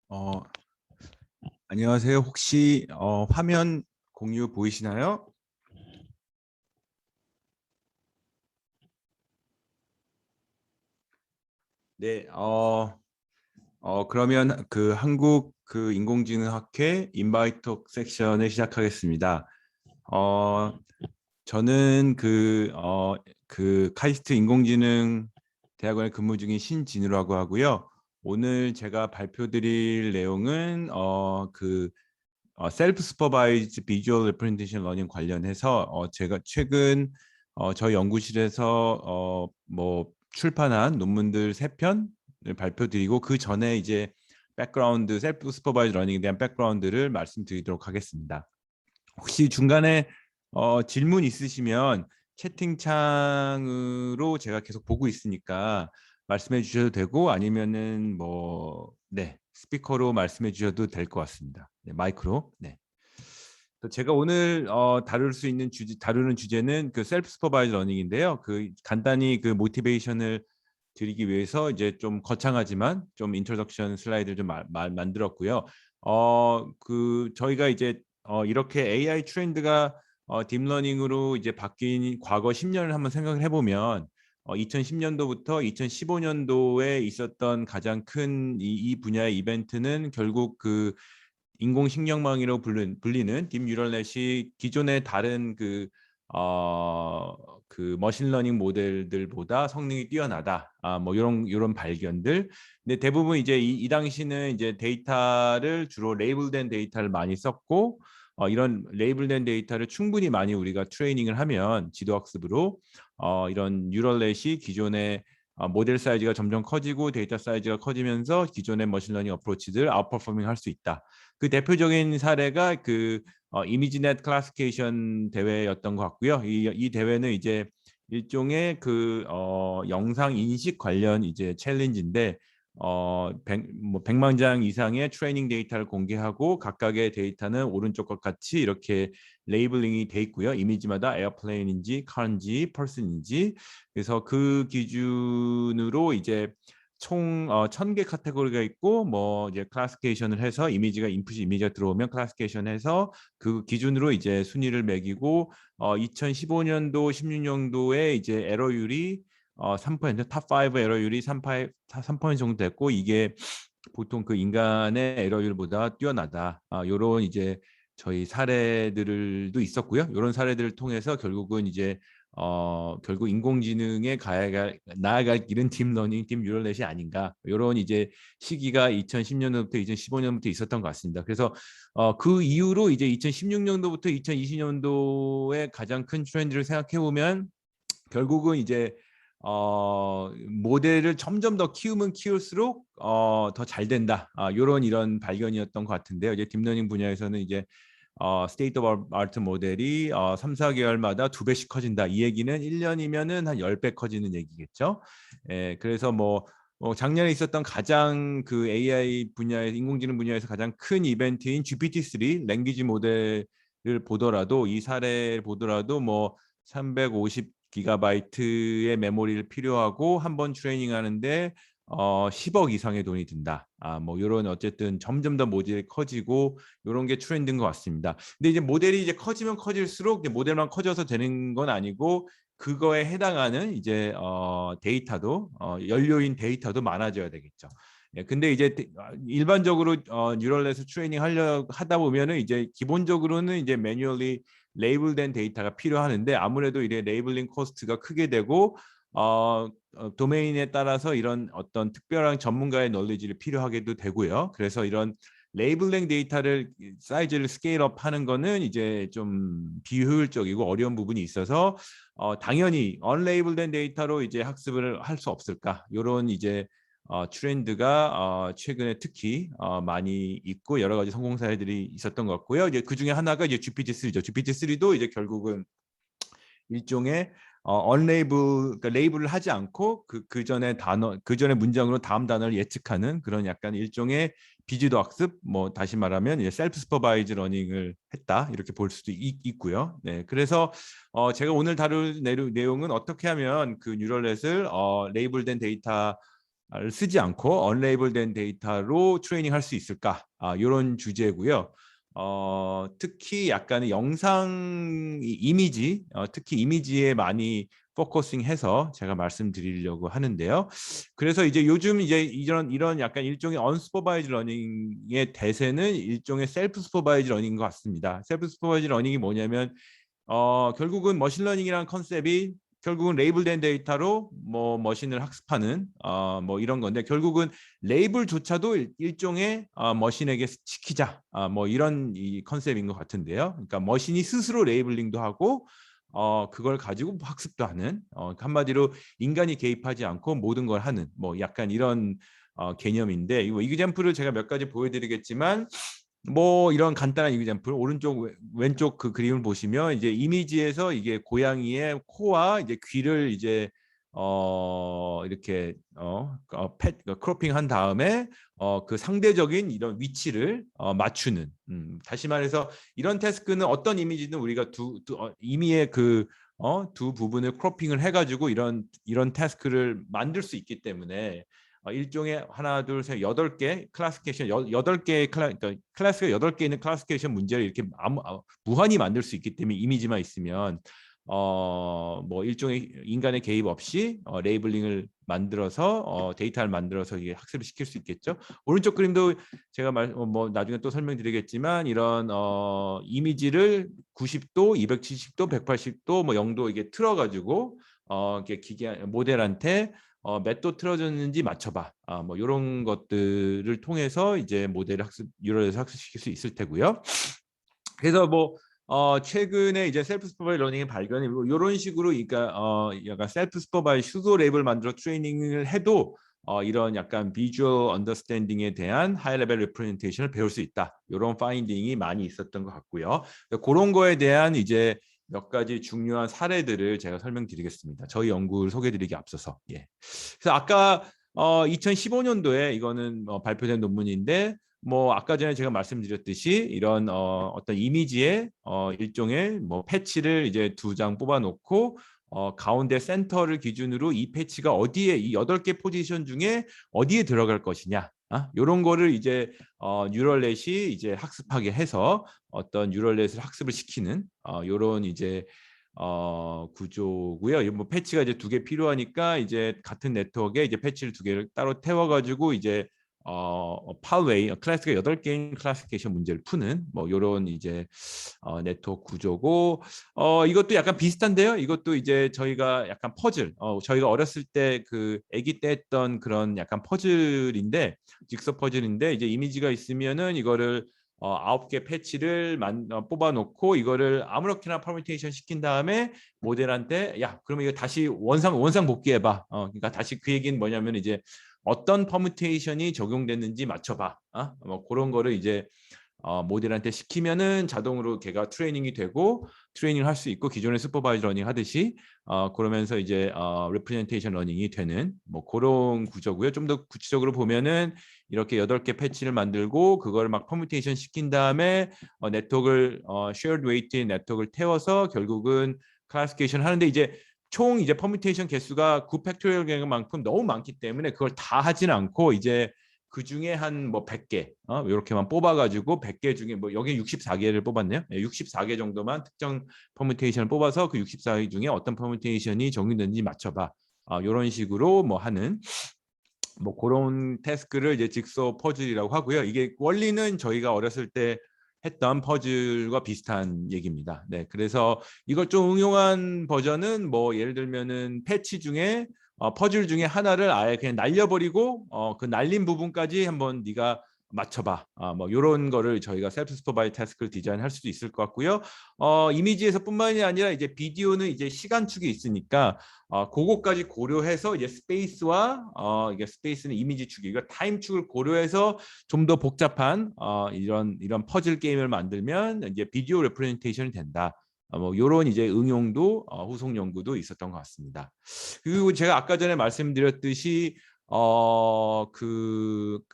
어, 안녕하세요. 혹시 화면 공유 보이시나요? 네, 그러면 그 한국 그 인공지능학회 인바이톡 섹션을 시작하겠습니다. 어, 저는 그 카이스트 인공지능 대학원에 근무 중인 신진우라고 하고요. 오늘 제가 발표드릴 내용은 셀프 슈퍼바이즈 비주얼 레프레젠테이션 러닝 관련해서 제가 최근 저희 연구실에서 뭐 출판한 논문들 세 편을 발표드리고 그 전에 이제 백그라운드 셀프 슈퍼바이즈 러닝에 대한 백그라운드를 말씀드리도록 하겠습니다. 혹시 중간에 질문 있으시면 채팅창으로 제가 계속 보고 있으니까 말씀해 주셔도 되고 아니면은 네, 스피커로 말씀해 주셔도 될 것 같습니다. 네, 마이크로. 네. 제가 오늘 다루는 주제는 그 셀프 슈퍼바이즈 러닝인데요. 그 간단히 그 모티베이션을 드리기 위해서 이제 좀 거창하지만 좀 인트로덕션 슬라이드를 좀 만들었고요. 그 저희가 이제 이렇게 AI 트렌드가 딥러닝으로 이제 바뀐 과거 10년을 한번 생각을 해보면 2010년도부터 2015년도에 있었던 가장 큰 이 분야의 이벤트는 결국 그 인공식량망이라고 불리는 딥뉴럴넷이 기존의 다른 그 머신러닝 모델들보다 성능이 뛰어나다. 뭐 이런 발견들. 근데 대부분 이제 이 당시는 이제 데이터를 주로 레이블된 데이터를 많이 썼고 이런 레이블된 데이터를 충분히 많이 우리가 트레이닝을 하면 지도학습으로 이런 뉴럴넷이 기존의 모델 사이즈가 점점 커지고 데이터 사이즈가 커지면서 기존의 머신러닝 어프로치들 아웃퍼포밍 할 수 있다. 그 대표적인 사례가 그 이미지넷 클래시피케이션 대회였던 것 같고요. 이 대회는 이제 일종의 그 영상 인식 관련 이제 챌린지인데 100만 장 이상의 트레이닝 데이터를 공개하고 각각의 데이터는 오른쪽과 같이 이렇게 레이블링이 돼 있고요. 이미지마다 에어플레인인지 카인지 퍼슨인지 그래서 그 기준으로 이제 총 1000개 카테고리가 있고 뭐 이제 클래시피케이션을 해서 이미지가 인풋이 이미지가 들어오면 클래시피케이션해서 그 기준으로 이제 순위를 매기고 2015년도 16년도에 이제 에러율이 3%, 탑5 에러율이 3% 정도 됐고 이게 보통 그 인간의 에러율보다 뛰어나다. 요런 이제 저희 사례들도 있었고요. 이런 사례들을 통해서 결국은 이제 결국 인공지능에 나아갈 길은 딥러닝, 딥뉴럴넷이 아닌가. 이런 이제 시기가 2010년도부터 2015년부터 있었던 것 같습니다. 그래서 그 이후로 이제 2016년도부터 2020년도의 가장 큰 트렌드를 생각해 보면 결국은 이제 모델을 점점 더 키우면 키울수록 더 잘 된다. 이런 발견이었던 것 같은데요. 이제 딥러닝 분야에서는 이제 스테이트 오브 아트 모델이 3, 4개월마다 2배씩 커진다. 이 얘기는 1년이면은 한 10배 커지는 얘기겠죠. 그래서 작년에 있었던 가장 그 AI 분야의 인공지능 분야에서 가장 큰 이벤트인 GPT-3 랭귀지 모델을 보더라도 이 사례를 보더라도 350 기가바이트의 메모리를 필요하고 한 번 트레이닝 하는데 10억 이상의 돈이 든다. 뭐 이런 어쨌든 점점 더 모델이 커지고 이런 게 트렌드인 것 같습니다. 근데 이제 모델이 이제 커지면 커질수록 이제 모델만 커져서 되는 건 아니고 그거에 해당하는 이제 데이터도 연료인 데이터도 많아져야 되겠죠. 근데 이제 일반적으로 뉴럴넷을 트레이닝 하다 보면은 이제 기본적으로는 이제 매뉴얼리 레이블된 데이터가 필요하는데 아무래도 이래 레이블링 코스트가 크게 되고 도메인에 따라서 이런 어떤 특별한 전문가의 널리지를 필요하게도 되고요. 그래서 이런 레이블링 데이터를 사이즈를 스케일업 하는 거는 이제 좀 비효율적이고 어려운 부분이 있어서 당연히 언레이블된 데이터로 이제 학습을 할 수 없을까? 이런 이제 트렌드가 최근에 특히 많이 있고 여러 가지 성공 사례들이 있었던 것 같고요. 이제 그 중에 하나가 이제 GPT-3죠. GPT-3도 이제 결국은 일종의 언레이블 그러니까 레이블을 하지 않고 그 전에 단어 그 전에 문장으로 다음 단어를 예측하는 그런 약간 일종의 비지도 학습 다시 말하면 이제 셀프 슈퍼바이즈 러닝을 했다 이렇게 볼 수도 있고요. 네, 그래서 제가 오늘 다룰 내용은 어떻게 하면 그 뉴럴넷을 레이블된 데이터 쓰지 않고 언레이블된 데이터로 트레이닝할 수 있을까? 이런 주제고요. 특히 약간의 영상 이미지, 특히 이미지에 많이 포커싱해서 제가 말씀드리려고 하는데요. 그래서 이제 요즘 이제 이런 약간 일종의 언슈퍼바이즈 러닝의 대세는 일종의 셀프 슈퍼바이즈 러닝인 것 같습니다. 셀프 슈퍼바이즈 러닝이 뭐냐면 결국은 머신러닝이라는 컨셉이 결국은 레이블된 데이터로 뭐 머신을 학습하는 뭐 이런 건데 결국은 레이블조차도 일종의 머신에게 시키자 뭐 이런 이 컨셉인 것 같은데요. 그러니까 머신이 스스로 레이블링도 하고 그걸 가지고 학습도 하는 한마디로 인간이 개입하지 않고 모든 걸 하는 뭐 약간 이런 개념인데 이 이그젬플을 제가 몇 가지 보여드리겠지만 뭐 이런 간단한 이그젬플 오른쪽 왼쪽 그 그림을 보시면 이제 이미지에서 이게 고양이의 코와 이제 귀를 이제 이렇게 크로핑 한 다음에 그 상대적인 이런 위치를 맞추는 다시 말해서 이런 태스크는 어떤 이미지든 우리가 이미의 그 두 부분을 크로핑을 해가지고 이런 태스크를 만들 수 있기 때문에 일종의 하나 둘셋 8개 클래시피케이션 8개의 그러니까 클래스가 8개 있는 클래시피케이션 문제를 이렇게 무한히 만들 수 있기 때문에 이미지만 있으면 뭐 일종의 인간의 개입 없이 레이블링을 만들어서 데이터를 만들어서 이게 학습을 시킬 수 있겠죠. 오른쪽 그림도 제가 뭐 나중에 또 설명드리겠지만 이런 이미지를 90도, 270도, 180도, 뭐 0도 이게 틀어가지고 이렇게 기계 모델한테 몇 도 틀어졌는지 맞춰봐. 뭐 이런 것들을 통해서 이제 모델을 뉴럴에서 학습시킬 수 있을 테고요. 그래서 뭐 최근에 이제 셀프 슈퍼바이즈 러닝의 발견이 이런 식으로 그러니까 약간 셀프 슈퍼바이즈 슈도 랩을 만들어 트레이닝을 해도 이런 약간 비주얼 언더스탠딩에 대한 하이 레벨 리프레젠테이션을 배울 수 있다. 이런 파인딩이 많이 있었던 것 같고요. 그런 거에 대한 이제 몇 가지 중요한 사례들을 제가 설명드리겠습니다. 저희 연구를 소개드리기 앞서서. 예. 그래서 아까 2015년도에 이거는 발표된 논문인데 뭐 아까 전에 제가 말씀드렸듯이 이런 어떤 이미지의 일종의 뭐 패치를 이제 2장 뽑아놓고 가운데 센터를 기준으로 이 패치가 어디에 이 8개 포지션 중에 어디에 들어갈 것이냐 이런 거를 이제 뉴럴넷이 이제 학습하게 해서 어떤 뉴럴넷을 학습을 시키는 이런 이제 구조고요. 뭐 패치가 이제 2개 필요하니까 이제 같은 네트워크에 이제 패치를 2개를 따로 태워가지고 이제 팔웨이 클래스가 8개인 클래시피케이션 문제를 푸는 뭐 이런 이제 네트워크 구조고 이것도 약간 비슷한데요. 이것도 이제 저희가 약간 퍼즐 저희가 어렸을 때 그 아기 때 했던 그런 약간 퍼즐인데 직서 퍼즐인데 이제 이미지가 있으면은 이거를 9개 패치를 뽑아놓고 이거를 아무렇게나 퍼뮤테이션 시킨 다음에 모델한테 야 그러면 이거 다시 원상 복귀해봐. 그러니까 다시 그 얘기는 뭐냐면 이제 어떤 퍼뮤테이션이 적용됐는지 맞춰봐. 뭐 그런 거를 이제 모델한테 시키면은 자동으로 걔가 트레이닝이 되고 트레이닝을 할 수 있고 기존의 슈퍼바이저 러닝 하듯이 그러면서 이제 레프레젠테이션 러닝이 되는 뭐 그런 구조고요. 좀 더 구체적으로 보면은 이렇게 8개 패치를 만들고 그걸 막 퍼뮤테이션 시킨 다음에 네트워크를 shared weight 네트워크를 태워서 결국은 클래시피케이션 하는데 이제 총 이제 퍼뮤테이션 개수가 9 팩토리얼 개만큼 너무 많기 때문에 그걸 다 하진 않고 이제 그 중에 한 뭐 100개 이렇게만 뽑아가지고 100개 중에 뭐 여기 64개를 뽑았네요. 64개 정도만 특정 퍼뮤테이션을 뽑아서 그 64개 중에 어떤 퍼뮤테이션이 적용되는지 맞춰봐. 이런 식으로 뭐 하는 뭐 그런 태스크를 이제 직소 퍼즐이라고 하고요. 이게 원리는 저희가 어렸을 때 했던 퍼즐과 비슷한 얘기입니다. 네, 그래서 이걸 좀 응용한 버전은 뭐 예를 들면은 패치 중에 퍼즐 중에 하나를 아예 그냥 날려버리고 그 날린 부분까지 한번 네가 맞춰봐. 뭐 이런 거를 저희가 셀프 슈퍼바이즈 태스크를 디자인할 수도 있을 것 같고요. 이미지에서뿐만이 아니라 이제 비디오는 이제 시간축이 있으니까 그거까지 고려해서 이제 스페이스와 이게 스페이스는 이미지 축이 이거 타임축을 고려해서 좀 더 복잡한 이런 퍼즐 게임을 만들면 이제 비디오 레프레젠테이션이 된다. 뭐 이런 이제 응용도 후속 연구도 있었던 것 같습니다. 그리고 제가 아까 전에 말씀드렸듯이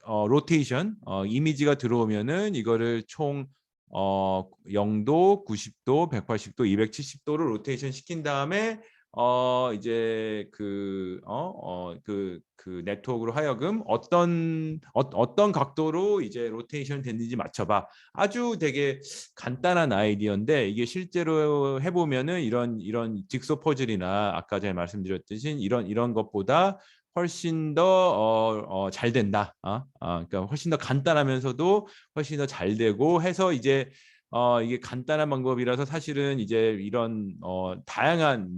로테이션 이미지가 들어오면은 이거를 총 0도, 90도, 180도, 270도를 로테이션 시킨 다음에 이제 그 네트워크로 하여금 어떤 각도로 이제 로테이션 됐는지 맞춰봐. 아주 되게 간단한 아이디어인데 이게 실제로 해보면은 이런 직소 퍼즐이나 아까 제가 말씀드렸듯이 이런 것보다 훨씬 더 잘 된다. 그러니까 훨씬 더 간단하면서도 훨씬 더 잘 되고 해서 이제 이게 간단한 방법이라서 사실은 이제 이런 다양한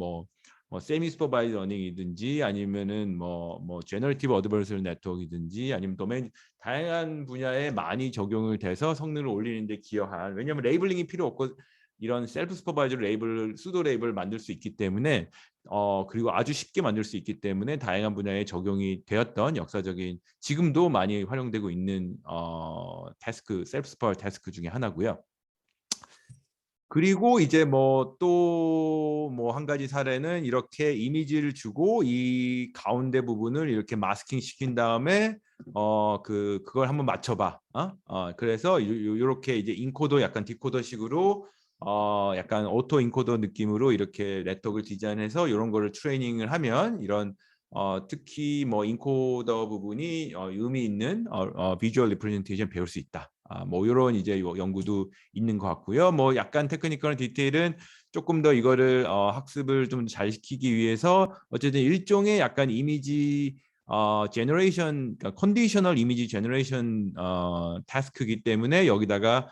세미 슈퍼바이즈 러닝이든지 아니면은 제너레이티브 어드버서럴 네트워크이든지 아니면 도메인 다양한 분야에 많이 적용을 돼서 성능을 올리는 데 기여한 왜냐하면 레이블링이 필요 없고 이런 셀프 슈퍼바이저 레이블 수도 레이블을 만들 수 있기 때문에 그리고 아주 쉽게 만들 수 있기 때문에 다양한 분야에 적용이 되었던 역사적인 지금도 많이 활용되고 있는 태스크 셀프 슈퍼바이저 태스크 중에 하나고요. 그리고 이제 또 한 가지 사례는 이렇게 이미지를 주고 이 가운데 부분을 이렇게 마스킹 시킨 다음에 그걸 한번 맞춰봐. 그래서 이렇게 이제 인코더 약간 디코더식으로 약간 오토 인코더 느낌으로 이렇게 네트워크를 디자인해서 이런 거를 트레이닝을 하면 이런 특히 인코더 부분이 의미 있는 비주얼 리프레젠테이션 배울 수 있다. 이런 이제 연구도 있는 것 같고요. 약간 테크니컬한 디테일은 조금 더 이거를 학습을 좀 잘 시키기 위해서 어쨌든 일종의 약간 이미지 제너레이션 컨디셔널 이미지 제너레이션 타스크이기 때문에 여기다가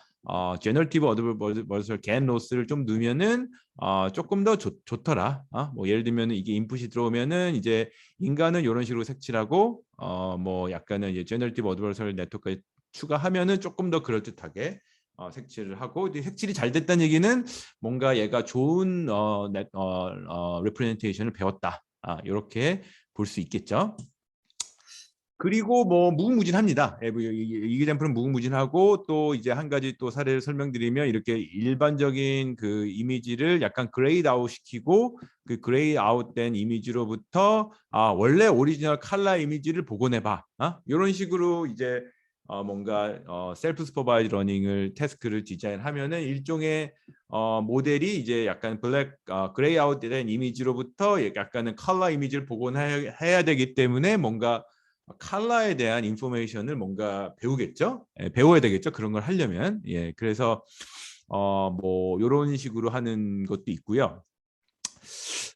제너레이티브 어드버서럴 겟 로스를 좀 넣으면은 조금 더 좋더라. 예를 들면 이게 인풋이 들어오면은 이제 인간은 이런 식으로 색칠하고 약간은 이제 제너레이티브 어드버서럴 네트워크까지 추가하면은 조금 더 그럴듯하게 색칠을 하고 색칠이 잘 됐다는 얘기는 뭔가 얘가 좋은 레프레젠테이션을 배웠다. 이렇게 볼 수 있겠죠. 그리고 무궁무진합니다. 이 example은 무궁무진하고 또 이제 한 가지 또 사례를 설명드리면 이렇게 일반적인 그 이미지를 약간 그레이드 아웃 시키고 그 그레이 아웃된 이미지로부터 원래 오리지널 컬러 이미지를 복원해봐. 이런 식으로 이제 뭔가 셀프 슈퍼바이즈 러닝을 태스크를 디자인하면은 일종의 모델이 이제 약간 블랙 그레이 아웃된 이미지로부터 약간은 컬러 이미지를 복원해야 되기 때문에 뭔가 컬러에 대한 인포메이션을 뭔가 배우겠죠? 배워야 되겠죠? 그런 걸 하려면. 그래서 이런 식으로 하는 것도 있고요.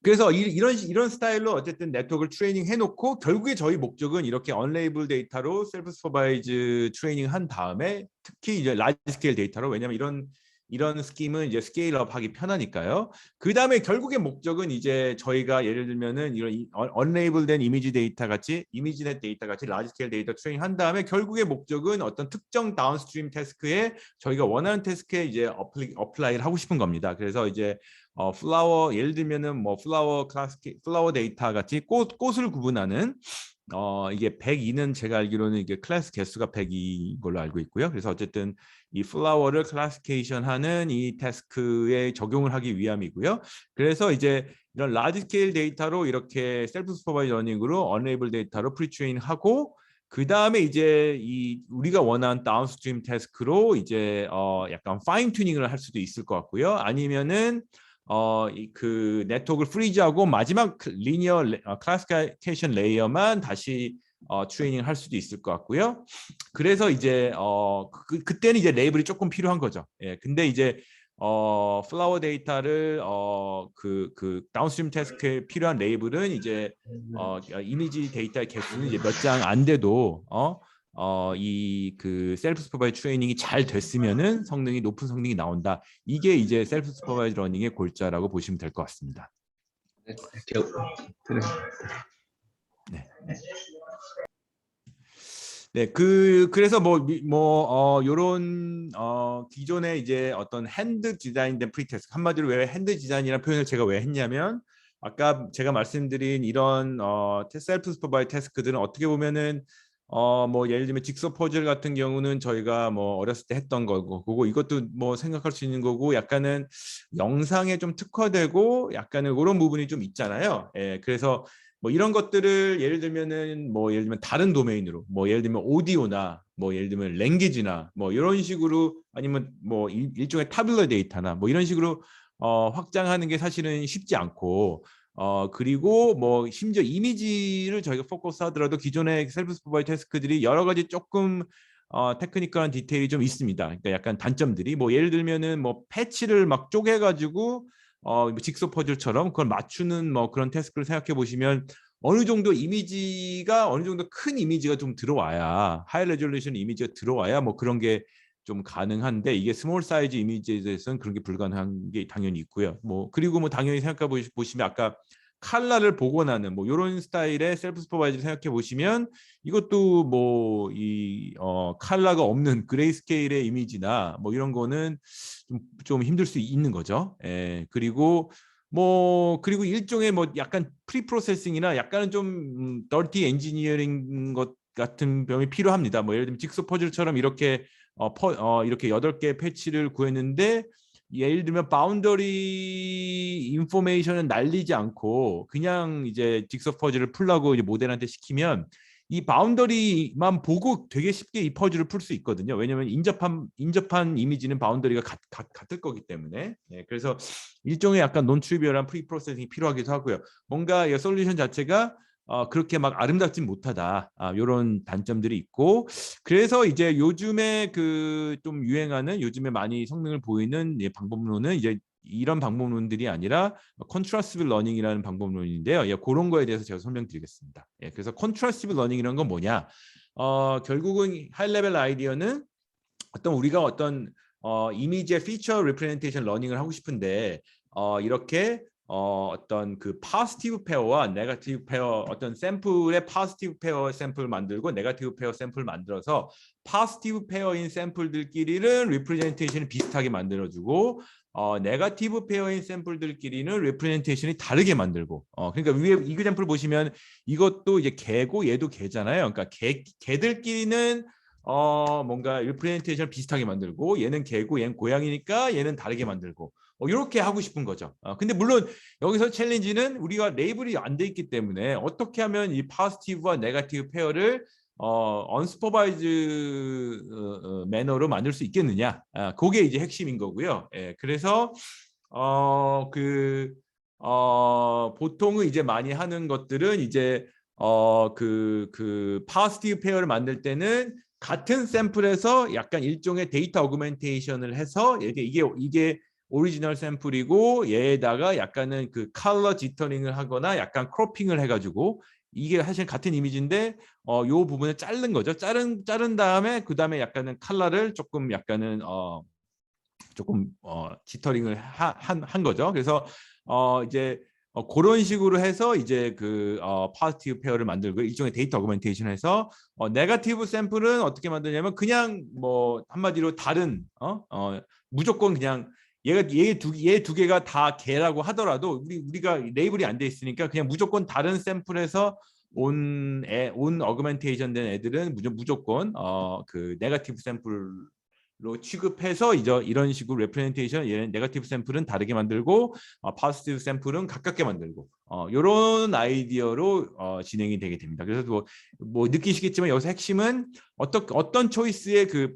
그래서 이런 스타일로 어쨌든 네트워크를 트레이닝 해놓고 결국에 저희 목적은 이렇게 언레이블 데이터로 셀프 슈퍼바이즈 트레이닝 한 다음에 특히 이제 라지 스케일 데이터로 왜냐하면 이런 스킴은 이제 스케일업 하기 편하니까요. 그 다음에 결국의 목적은 이제 저희가 예를 들면은 이런 언레이블된 이미지 데이터 같이 이미지넷 데이터 같이 라지 스케일 데이터 트레이닝 한 다음에 결국의 목적은 어떤 특정 다운스트림 태스크에 저희가 원하는 태스크에 이제 어플라이를 하고 싶은 겁니다. 그래서 이제 플라워 예를 들면은 플라워 데이터 같이 꽃을 구분하는 이게 102는 제가 알기로는 이게 클래스 개수가 102인 걸로 알고 있고요. 그래서 어쨌든 이 플라워를 클래시피케이션하는 이 태스크에 적용을 하기 위함이고요. 그래서 이제 이런 라지 스케일 데이터로 이렇게 셀프 슈퍼바이즈 러닝으로 언레이블 데이터로 프리트레인하고 그 다음에 이제 우리가 원하는 다운스트림 태스크로 이제 약간 파인 튜닝을 할 수도 있을 것 같고요. 아니면은 그 네트워크를 프리즈하고 마지막 리니어 클래시피케이션 레이어만 다시 트레이닝 할 수도 있을 것 같고요. 그래서 이제 그때는 이제 레이블이 조금 필요한 거죠. 근데 이제 플라워 데이터를 그 다운스트림 태스크에 필요한 레이블은 이제 이미지 데이터의 개수는 이제 몇 장 안 돼도 이 그 셀프 슈퍼바이즈 트레이닝이 잘 됐으면은 높은 성능이 나온다. 이게 이제 셀프 슈퍼바이즈 러닝의 골자라고 보시면 될 것 같습니다. 네. 네, 그래서 요런 기존에 이제 어떤 핸드 디자인된 프리테스트 한마디로 왜 핸드 디자인이라는 표현을 제가 왜 했냐면 아까 제가 말씀드린 이런 셀프 슈퍼바이즈 태스크들은 어떻게 보면은 예를 들면 직소 퍼즐 같은 경우는 저희가 어렸을 때 했던 거고 그거 이것도 생각할 수 있는 거고 약간은 영상에 좀 특화되고 약간은 그런 부분이 좀 있잖아요. 그래서 이런 것들을 예를 들면은 예를 들면 다른 도메인으로 예를 들면 오디오나 예를 들면 랭귀지나 이런 식으로 아니면 일종의 타뷸러 데이터나 이런 식으로 확장하는 게 사실은 쉽지 않고 그리고 뭐 심지어 이미지를 저희가 포커스 하더라도 기존의 셀프 슈퍼바이즈 태스크들이 여러 가지 조금 테크니컬한 디테일이 좀 있습니다. 그러니까 약간 단점들이 뭐 예를 들면은 뭐 패치를 막 쪼개가지고 뭐 직소 퍼즐처럼 그걸 맞추는 뭐 그런 태스크를 생각해 보시면 어느 정도 이미지가 어느 정도 큰 이미지가 좀 들어와야 하이 레졸루션 이미지가 들어와야 뭐 그런 게 좀 가능한데 이게 스몰 사이즈 이미지에 대해서는 그런 게 불가능한 게 당연히 있고요. 뭐 그리고 뭐 당연히 생각해 보시면 아까 칼라를 복원하는 뭐 이런 스타일의 셀프 슈퍼바이즈를 생각해 보시면 이것도 뭐 이 칼라가 없는 그레이스케일의 이미지나 뭐 이런 거는 좀 힘들 수 있는 거죠. 예. 그리고 일종의 뭐 약간 프리 프로세싱이나 약간은 좀 더티 엔지니어링 것 같은 점이 필요합니다. 뭐 예를 들면 직소 퍼즐처럼 이렇게 이렇게 8개 패치를 구했는데 예를 들면 바운더리 인포메이션은 날리지 않고 그냥 이제 직소 퍼즐을 풀라고 이제 모델한테 시키면 이 바운더리만 보고 되게 쉽게 이 퍼즐을 풀 수 있거든요. 왜냐하면 인접한 이미지는 바운더리가 같을 거기 때문에. 예, 그래서 일종의 약간 논트리비얼한 프리 프로세싱이 필요하기도 하고요. 뭔가 이 솔루션 자체가 그렇게 막 아름답진 못하다. 이런 단점들이 있고 그래서 이제 요즘에 그 좀 유행하는 요즘에 많이 성능을 보이는 방법론은 이제 이런 방법론들이 아니라 컨트라스티브 러닝이라는 방법론인데요. 예, 그런 거에 대해서 제가 설명드리겠습니다. 예, 그래서 컨트라스티브 러닝이라는 건 뭐냐? 결국은 하이 레벨 아이디어는 우리가 어떤 이미지의 피처 리프레젠테이션 러닝을 하고 싶은데 이렇게 어떤 그 포지티브 페어와 네거티브 페어 어떤 샘플의 포지티브 페어 샘플을 만들고 네거티브 페어 샘플을 만들어서 포지티브 페어인 샘플들끼리는 리프레젠테이션을 비슷하게 만들어주고 네거티브 페어인 샘플들끼리는 리프레젠테이션이 다르게 만들고 그러니까 위에 이그젬플 보시면 이것도 이제 개고 얘도 개잖아요. 그러니까 개들끼리는 뭔가 리프레젠테이션을 비슷하게 만들고 얘는 개고 얘는 고양이니까 얘는 다르게 만들고 이렇게 하고 싶은 거죠. 근데 물론 여기서 챌린지는 우리가 레이블이 안 돼 있기 때문에 어떻게 하면 이 포지티브와 네거티브 페어를 언스퍼바이즈 매너로 만들 수 있겠느냐. 그게 이제 핵심인 거고요. 예, 그래서 보통은 이제 많이 하는 것들은 이제 그 포지티브 페어를 만들 때는 같은 샘플에서 약간 일종의 데이터 어그멘테이션을 해서 이게 오리지널 샘플이고 얘에다가 약간은 그 컬러 지터링을 하거나 약간 크로핑을 해가지고 이게 사실 같은 이미지인데 요 부분을 자른 거죠. 자른 다음에 그 다음에 약간은 컬러를 조금 약간은 조금 지터링을 한 거죠. 그래서 이제 그런 식으로 해서 이제 그 포지티브 페어를 만들고 일종의 데이터 어그멘테이션해서 네거티브 샘플은 어떻게 만드냐면 그냥 뭐 한마디로 다른 무조건 그냥 얘 두 개가 다 개라고 하더라도 우리가 레이블이 안 돼 있으니까 그냥 무조건 다른 샘플에서 온 어그멘테이션 된 애들은 무조건 그 네거티브 샘플로 취급해서 이제 이런 식으로 레프레젠테이션 얘는 네거티브 샘플은 다르게 만들고 포지티브 샘플은 가깝게 만들고 이런 아이디어로 진행이 되게 됩니다. 그래서 뭐 느끼시겠지만 여기서 핵심은 어떤 초이스의 그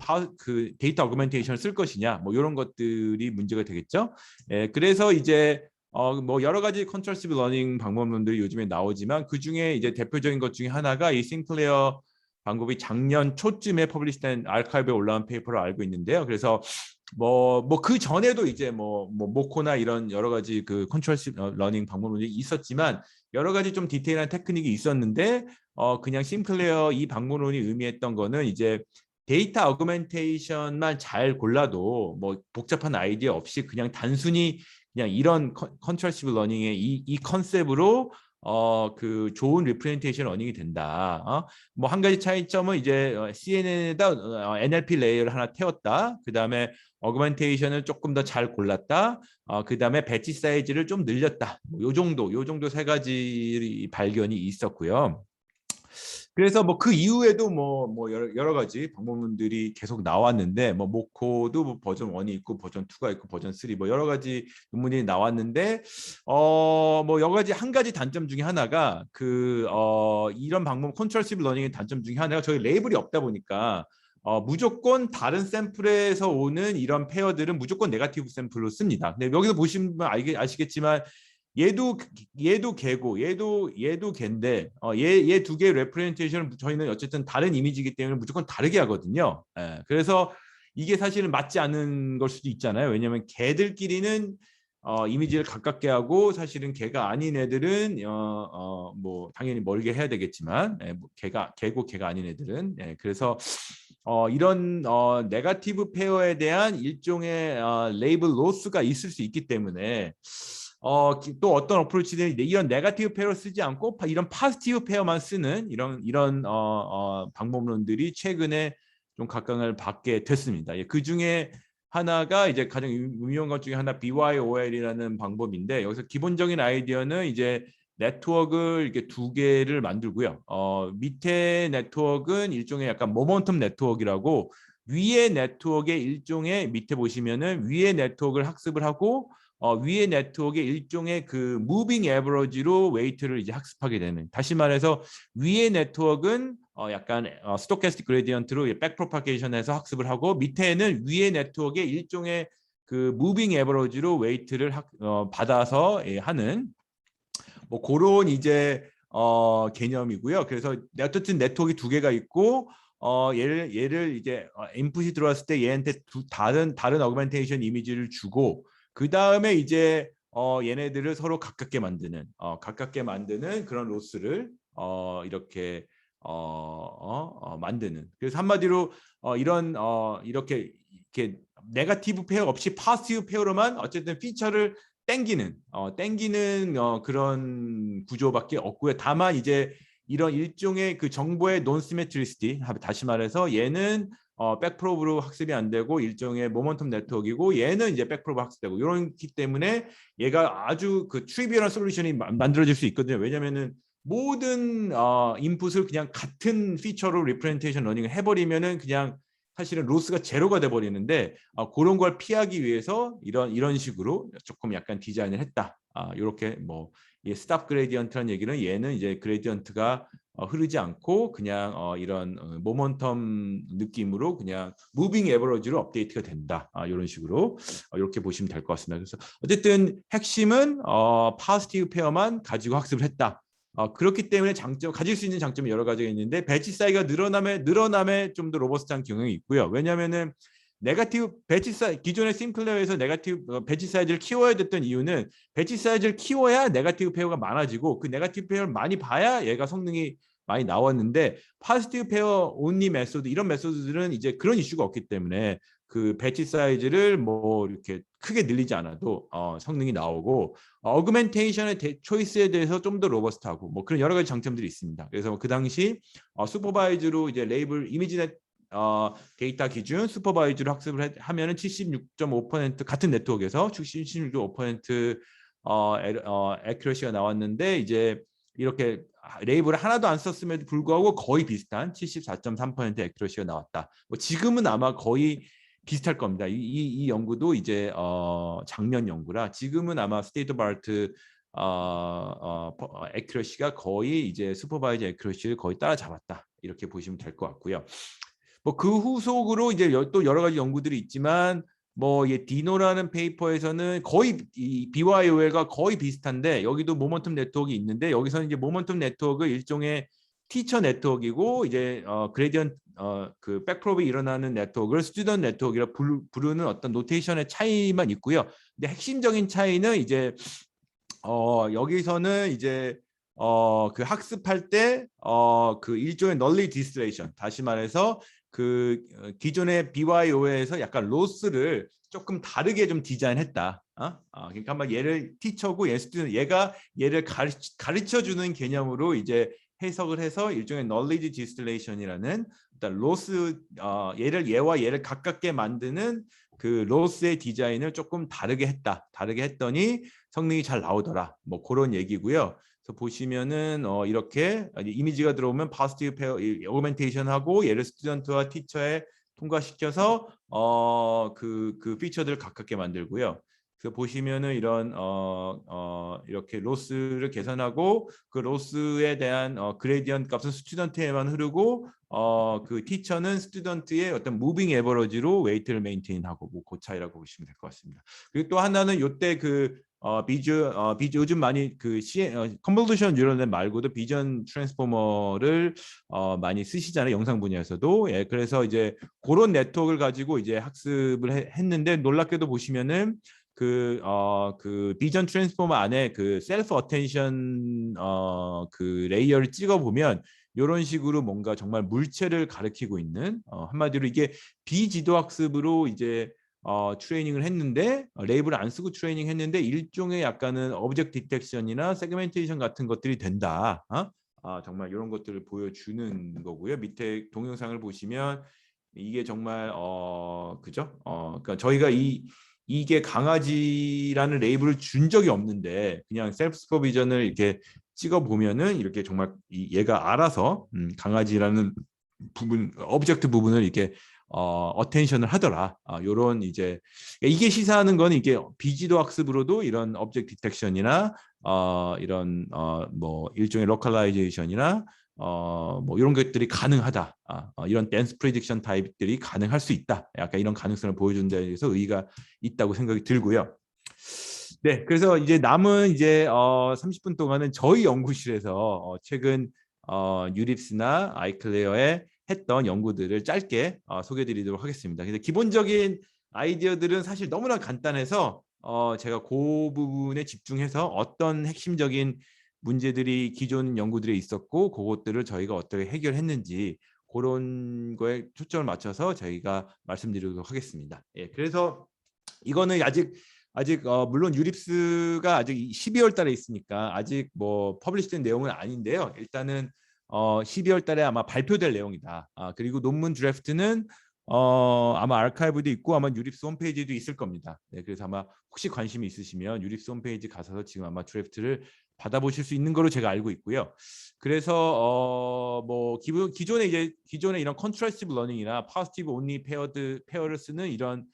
데이터 어그멘테이션을 쓸 것이냐 뭐 이런 것들이 문제가 되겠죠. 예, 그래서 이제 뭐 여러 가지 컨트라스티브 러닝 방법론들이 요즘에 나오지만 그 중에 이제 대표적인 것 중에 하나가 이 싱클레어 방법이 작년 초쯤에 퍼블리시된 아카이브에 올라온 페이퍼를 알고 있는데요. 그래서 뭐 그 전에도 이제 뭐 모코나 이런 여러 가지 그 컨트라스티브 러닝 방법론이 있었지만 여러 가지 좀 디테일한 테크닉이 있었는데 그냥 싱클레어 이 방법론이 의미했던 거는 이제 데이터 어그멘테이션만 잘 골라도 뭐 복잡한 아이디어 없이 그냥 단순히 그냥 이런 컨트라스티브 러닝의 이 컨셉으로 그 좋은 리프레젠테이션 러닝이 된다. 뭐 한 가지 차이점은 이제 CNN에다 NLP 레이어를 하나 태웠다. 그 다음에 어그멘테이션을 조금 더 잘 골랐다. 그 다음에 배치 사이즈를 좀 늘렸다. 요 정도 세 가지 발견이 있었고요. 그래서 뭐 그 이후에도 뭐 여러 가지 방법론들이 계속 나왔는데 뭐 모코도 뭐 버전 1이 있고 버전 2가 있고 버전 3 뭐 여러 가지 논문이 나왔는데 뭐 여러 가지 한 가지 단점 중에 하나가 그 이런 방법 컨트라스티브 러닝의 단점 중에 하나가 저희 레이블이 없다 보니까 무조건 다른 샘플에서 오는 이런 페어들은 무조건 네거티브 샘플로 씁니다. 근데 여기서 보시면 아시겠지만 얘도 개고 얘도 개인데 얘 두 개의 레프레젠테이션을 저희는 어쨌든 다른 이미지이기 때문에 무조건 다르게 하거든요. 예, 그래서 이게 사실은 맞지 않은 걸 수도 있잖아요. 왜냐하면 개들끼리는 이미지를 가깝게 하고 사실은 개가 아닌 애들은 뭐 당연히 멀게 해야 되겠지만 뭐 개고 개가 아닌 애들은 그래서 이런 네거티브 페어에 대한 일종의 레이블 로스가 있을 수 있기 때문에 또 어떤 어프로치들이 이런 네거티브 페어를 쓰지 않고 이런 포지티브 페어만 쓰는 이런 방법론들이 최근에 좀 각광을 받게 됐습니다. 그 중에 하나가 이제 가장 유명한 것 중에 하나 BYOL이라는 방법인데 여기서 기본적인 아이디어는 이제 네트워크를 이렇게 두 개를 만들고요. 밑에 네트워크는 일종의 약간 모멘텀 네트워크라고 위에 네트워크의 일종의 밑에 보시면은 위에 네트워크를 학습을 하고 위에 네트워크의 일종의 그 무빙 에버러지로 웨이트를 이제 학습하게 되는. 다시 말해서 위에 네트워크는 약간 스토캐스틱 그레디언트로 백 프로파게이션해서 학습을 하고 밑에는 위에 네트워크의 일종의 그 무빙 에버러지로 웨이트를 받아서 하는 뭐 그런 이제 개념이고요. 그래서 어쨌든 네트워크 두 개가 있고 얘를 이제 인풋이 들어왔을 때 얘한테 다른 어그멘테이션 이미지를 주고 그 다음에 이제 얘네들을 서로 가깝게 만드는 그런 로스를 이렇게 만드는. 그래서 한마디로 이렇게 네거티브 페어 없이 포지티브 페어로만 어쨌든 피처를 땡기는 그런 구조밖에 없고요. 다만 이제 이런 일종의 그 정보의 논시메트리시티, 다시 말해서 얘는 백프로브로 학습이 안 되고 일종의 모멘텀 네트워크이고 얘는 이제 백프로브 학습되고 이렇기 때문에 얘가 아주 그 트리비얼한 솔루션이 만들어질 수 있거든요. 왜냐면은 모든 인풋을 그냥 같은 피처로 리프레젠테이션 러닝을 해버리면은 그냥 사실은 로스가 제로가 돼 버리는데 그런 걸 피하기 위해서 이런 식으로 조금 약간 디자인을 했다. 이렇게 뭐 스탑 그레디언트라는 얘기는 얘는 이제 그레디언트가 흐르지 않고 그냥 이런 모멘텀 느낌으로 그냥 무빙 에버러지로 업데이트가 된다. 이런 식으로 이렇게 보시면 될 것 같습니다. 그래서 어쨌든 핵심은 포지티브 페어만 가지고 학습을 했다. 그렇기 때문에 가질 수 있는 장점이 여러 가지가 있는데 배치 사이즈가 늘어남에 좀 더 로버스트한 경향이 있고요. 왜냐하면은 네거티브 배치 사이즈 기존의 심클레어에서 네거티브 배치 사이즈를 키워야 됐던 이유는 배치 사이즈를 키워야 네거티브 페어가 많아지고 그 네거티브 페어를 많이 봐야 얘가 성능이 많이 나왔는데 포지티브 페어 온리 메소드 이런 메소드들은 이제 그런 이슈가 없기 때문에 그 배치 사이즈를 뭐 이렇게 크게 늘리지 않아도 성능이 나오고 어그멘테이션의 초이스에 대해서 좀 더 로버스트하고 뭐 그런 여러 가지 장점들이 있습니다. 그래서 그 당시 슈퍼바이즈로 이제 레이블 이미지 데이터 기준 슈퍼바이즈로 학습을 하면은 76.5% 같은 네트워크에서 76.5% 애큐러시가 나왔는데 이제 이렇게 레이블을 하나도 안 썼음에도 불구하고 거의 비슷한 74.3% 애큐러시가 나왔다. 뭐 지금은 아마 거의 비슷할 겁니다. 이 연구도 이제 작년 연구라 지금은 아마 스테이트 오브 아트 애큐러시가 거의 이제 슈퍼바이저 애큐러시를 거의 따라잡았다. 이렇게 보시면 될 것 같고요. 뭐 그 후속으로 이제 또 여러 가지 연구들이 있지만 뭐 디노라는 페이퍼에서는 거의 이 BYOL과 거의 비슷한데 여기도 모멘텀 네트워크가 있는데 여기서는 이제 모멘텀 네트워크 일종의 티처 네트워크이고 이제 그레디언트 그 백프로브가 일어나는 네트워크를 스튜던트 네트워크라 부르는 어떤 노테이션의 차이만 있고요. 근데 핵심적인 차이는 이제 여기서는 이제 그 학습할 때 그 일종의 널리 디스트레이션 다시 말해서 그 기존의 BYO에서 약간 로스를 조금 다르게 좀 디자인했다. 그러니까 한번 얘를 티처고 얘가 얘를 가르쳐 주는 개념으로 이제 해석을 해서 일종의 널리지 디스틸레이션이라는 일단 로스 얘와 얘를 가깝게 만드는 그 로스의 디자인을 조금 다르게 했다. 다르게 했더니 성능이 잘 나오더라. 뭐 그런 얘기고요. 그래서 보시면은 이렇게 이미지가 들어오면 포지티브 페어 오그멘테이션하고 얘를 스튜던트와 티처에 통과시켜서 그 피처들을 가깝게 만들고요. 그래서 보시면은 이런 이렇게 로스를 계산하고 그 로스에 대한 그레디언트 값은 스튜던트에만 흐르고 그 티처는 스튜던트의 어떤 무빙 에버러지로 웨이트를 메인테인하고 뭐 그 차이라고 보시면 될 것 같습니다. 그리고 또 하나는 요때 그 요즘 많이 그 컨볼루션 뉴럴넷 말고도 비전 트랜스포머를 많이 쓰시잖아요, 영상 분야에서도. 예, 그래서 이제 그런 네트워크를 가지고 이제 학습을 했는데 놀랍게도 보시면은 그 비전 트랜스포머 안에 그 셀프 어텐션 그 레이어를 찍어 보면 이런 식으로 뭔가 정말 물체를 가리키고 있는 한마디로 이게 비지도 학습으로 이제 트레이닝을 했는데 레이블을 안 쓰고 트레이닝 했는데 일종의 약간은 오브젝트 디텍션이나 세그멘테이션 같은 것들이 된다. 정말 이런 것들을 보여주는 거고요. 밑에 동영상을 보시면 이게 정말 그죠? 그러니까 저희가 이게 강아지라는 레이블을 준 적이 없는데 그냥 셀프 슈퍼비전을 이렇게 찍어 보면은 이렇게 정말 얘가 알아서 강아지라는 부분, 오브젝트 부분을 이렇게 어텐션을 하더라. 요런 이제 이게 시사하는 건 이게 비지도 학습으로도 이런 오브젝트 디텍션이나 이런 뭐 일종의 로컬라이제이션이나 뭐 이런 것들이 가능하다. 이런 댄스 프리딕션 타입들이 가능할 수 있다. 약간 이런 가능성을 보여준 데 대해서 의의가 있다고 생각이 들고요. 네, 그래서 이제 남은 이제 30분 동안은 저희 연구실에서 최근 유립스나 아이클레어에 했던 연구들을 짧게 소개해드리도록 하겠습니다. 근데 기본적인 아이디어들은 사실 너무나 간단해서 제가 그 부분에 집중해서 어떤 핵심적인 문제들이 기존 연구들에 있었고 그것들을 저희가 어떻게 해결했는지 그런 거에 초점을 맞춰서 저희가 말씀드리도록 하겠습니다. 예, 그래서 이거는 아직 물론 유립스가 아직 12월 달에 있으니까 아직 뭐 퍼블리시된 내용은 아닌데요. 일단은 12월 달에 아마 발표될 내용이다. 그리고 논문 드래프트는 아마 아카이브도 있고 아마 유립스 홈페이지도 있을 겁니다. 네, 그래서 아마 혹시 관심이 있으시면 유립스 홈페이지 가셔서 지금 아마 드래프트를 받아보실 수 있는 거로 제가 알고 있고요. 그래서 뭐 기존에 이런 컨트라스티브 러닝이나 파지티브 온리 페어를 쓰는 이런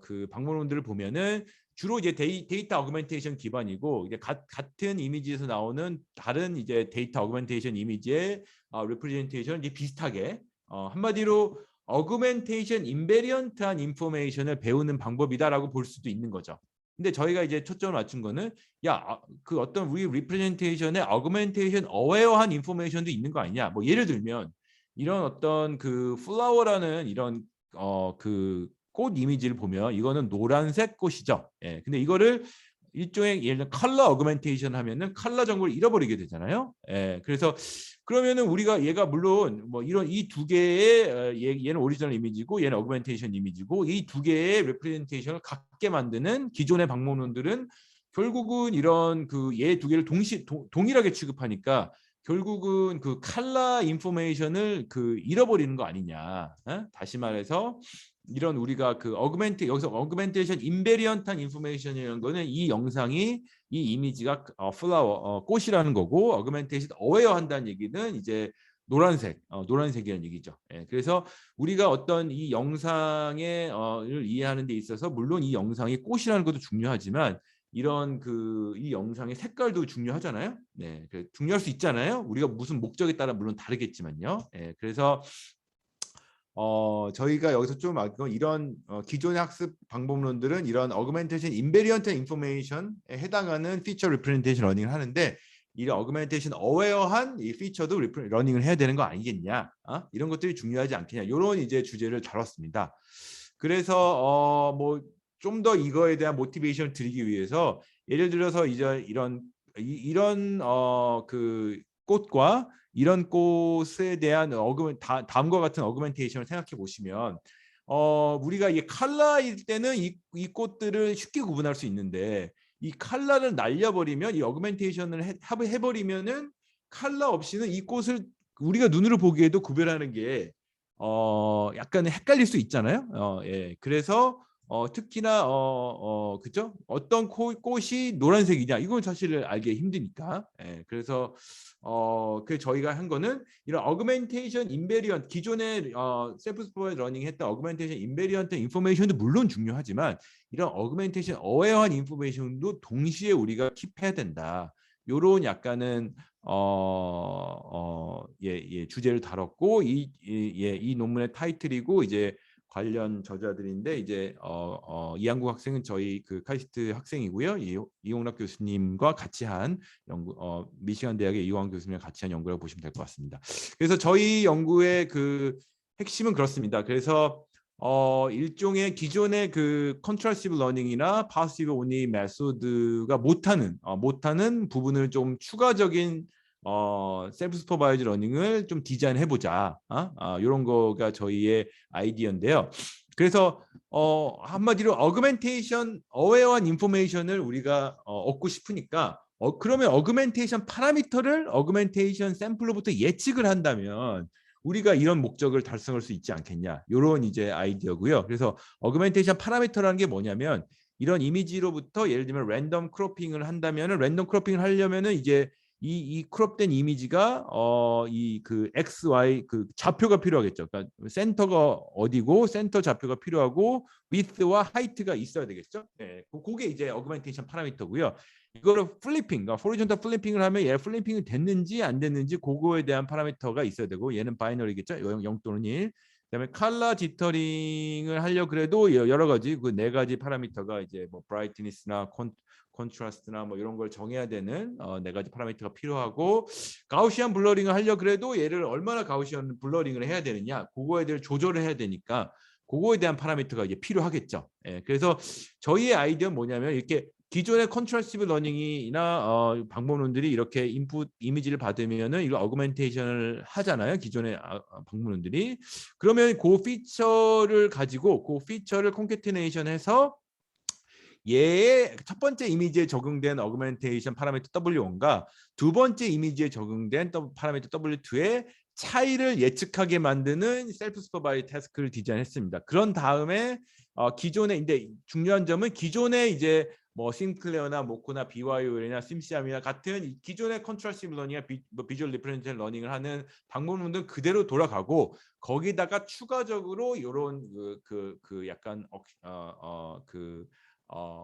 그 방문론들을 보면은 주로 이제 데이터 어그멘테이션 기반이고 이제 같은 이미지에서 나오는 다른 이제 데이터 어그멘테이션 이미지의 리프레젠테이션 이제 비슷하게 한마디로 어그멘테이션 인베리언트한 인포메이션을 배우는 방법이다라고 볼 수도 있는 거죠. 근데 저희가 이제 초점을 맞춘 거는 그 어떤 우리 리프레젠테이션에 어그멘테이션 어웨어한 인포메이션도 있는 거 아니냐. 뭐 예를 들면 이런 어떤 그 플라워라는 이런 그 꽃 이미지를 보면 이거는 노란색 꽃이죠. 예. 근데 이거를 일종의 예를 들어 컬러 어그멘테이션 하면은 컬러 정보를 잃어버리게 되잖아요. 예. 그래서 그러면은 우리가 얘가 물론 뭐 이런 이 두 개의 얘는 오리지널 이미지고 얘는 어그멘테이션 이미지고 이 두 개의 레프레젠테이션을 갖게 만드는 기존의 방법론들은 결국은 이런 그 얘 두 개를 동일하게 취급하니까 결국은 그 컬러 인포메이션을 그 잃어버리는 거 아니냐. 다시 말해서 이런 우리가 그 여기서 어그멘테이션 인베리언트한 인포메이션이라는 거는 이 영상이 이 이미지가 플라워 꽃이라는 거고 어그멘테이션 어웨어 한다는 얘기는 이제 노란색이라는 얘기죠. 예, 그래서 우리가 어떤 이 영상을 이해하는 데 있어서 물론 이 영상이 꽃이라는 것도 중요하지만 이런 이 영상의 색깔도 중요하잖아요. 네, 중요할 수 있잖아요. 우리가 무슨 목적에 따라 물론 다르겠지만요. 예, 그래서 저희가 여기서 좀 알건 이런 기존의 학습 방법론들은 이런 어그멘테이션 인베리언트 인포메이션에 해당하는 피처 리프레젠테이션 러닝을 하는데 이런 어그멘테이션 어웨어한 이 피처도 러닝을 해야 되는 거 아니겠냐? 이런 것들이 중요하지 않겠냐? 이런 이제 주제를 다뤘습니다. 그래서 뭐 좀 더 이거에 대한 모티베이션을 드리기 위해서 예를 들어서 이제 이런 그 꽃과 이런 꽃에 대한 다음과 같은 어그멘테이션을 생각해 보시면 우리가 이 컬러일 때는 이 꽃들을 쉽게 구분할 수 있는데 이 컬러를 날려버리면 이 어그멘테이션을 해버리면은 컬러 없이는 이 꽃을 우리가 눈으로 보기에도 구별하는 게 약간 헷갈릴 수 있잖아요. 예. 그래서 특히나 그죠? 어떤 꽃이 노란색이냐 이건 사실 알기 힘드니까. 예. 그래서 그 저희가 한 거는 이런 어그멘테이션 인베리언트 기존의 셀프 슈퍼바이즈 러닝 했던 어그멘테이션 인베리언트 인포메이션도 물론 중요하지만 이런 어그멘테이션 어웨어한 인포메이션도 동시에 우리가 킵해야 된다. 요런 약간은 주제를 다뤘고 이 논문의 타이틀이고 이제 관련 저자들인데 이제 이한국 학생은 저희 그 카이스트 학생이고요. 이용락 교수님과 같이 한 연구, 미시간 대학의 이용학 교수님과 같이 한 연구라고 보시면 될 것 같습니다. 그래서 저희 연구의 그 핵심은 그렇습니다. 그래서 일종의 기존의 그 컨트라스티브 러닝이나 파시브 오니 메소드가 못하는 부분을 좀 추가적인 셀프 슈퍼바이즈 러닝을 좀 디자인해 보자. 이런 거가 저희의 아이디어인데요. 그래서 한마디로 어그멘테이션 어웨어한 인포메이션을 우리가 얻고 싶으니까 그러면 어그멘테이션 파라미터를 어그멘테이션 샘플로부터 예측을 한다면 우리가 이런 목적을 달성할 수 있지 않겠냐. 이런 이제 아이디어고요. 그래서 어그멘테이션 파라미터라는 게 뭐냐면 이런 이미지로부터 예를 들면 랜덤 크로핑을 한다면은 랜덤 크로핑을 하려면은 이제 이 크롭된 이미지가 이 그 x, y 그 좌표가 필요하겠죠. 그러니까 센터가 어디고 센터 좌표가 필요하고 width와 height가 있어야 되겠죠. 네, 그게 이제 어그멘테이션 파라미터고요. 이거를 플리핑, 그러니까 호리존탈 플리핑을 하면 얘 플리핑이 됐는지 안 됐는지 그거에 대한 파라미터가 있어야 되고 얘는 바이너리겠죠. 0 또는 1. 그다음에 컬러 지터링을 하려 그래도 여러 가지 그 네 가지 파라미터가 이제 뭐 브라이트니스나 컨트라스트나 뭐 이런 걸 정해야 되는 네 가지 파라미터가 필요하고 가우시안 블러링을 하려 그래도 얘를 얼마나 가우시안 블러링을 해야 되느냐 그거에 대해 조절을 해야 되니까 그거에 대한 파라미터가 이제 필요하겠죠. 예, 그래서 저희의 아이디어는 뭐냐면 이렇게 기존의 컨트라스티브 러닝이나 방법론들이 이렇게 인풋 이미지를 받으면은 이거 어그멘테이션을 하잖아요. 기존의 방법론들이 그러면 그 피처를 가지고 그 피처를 콘캐티네이션해서 얘의 첫 번째 이미지에 적용된 어그멘테이션 파라미터 W1과 두 번째 이미지에 적용된 파라미터 W2의 차이를 예측하게 만드는 셀프 슈퍼바이즈 태스크를 디자인했습니다. 그런 다음에 기존에 이제 중요한 점은 기존에 이제 뭐 심클레어나 모코나 BYOL이나 심시암이나 같은 기존의 컨트라스티브 러닝이나 비주얼 리프레젠테이션 러닝을 하는 방법론들은 그대로 돌아가고 거기다가 추가적으로 이런 그 약간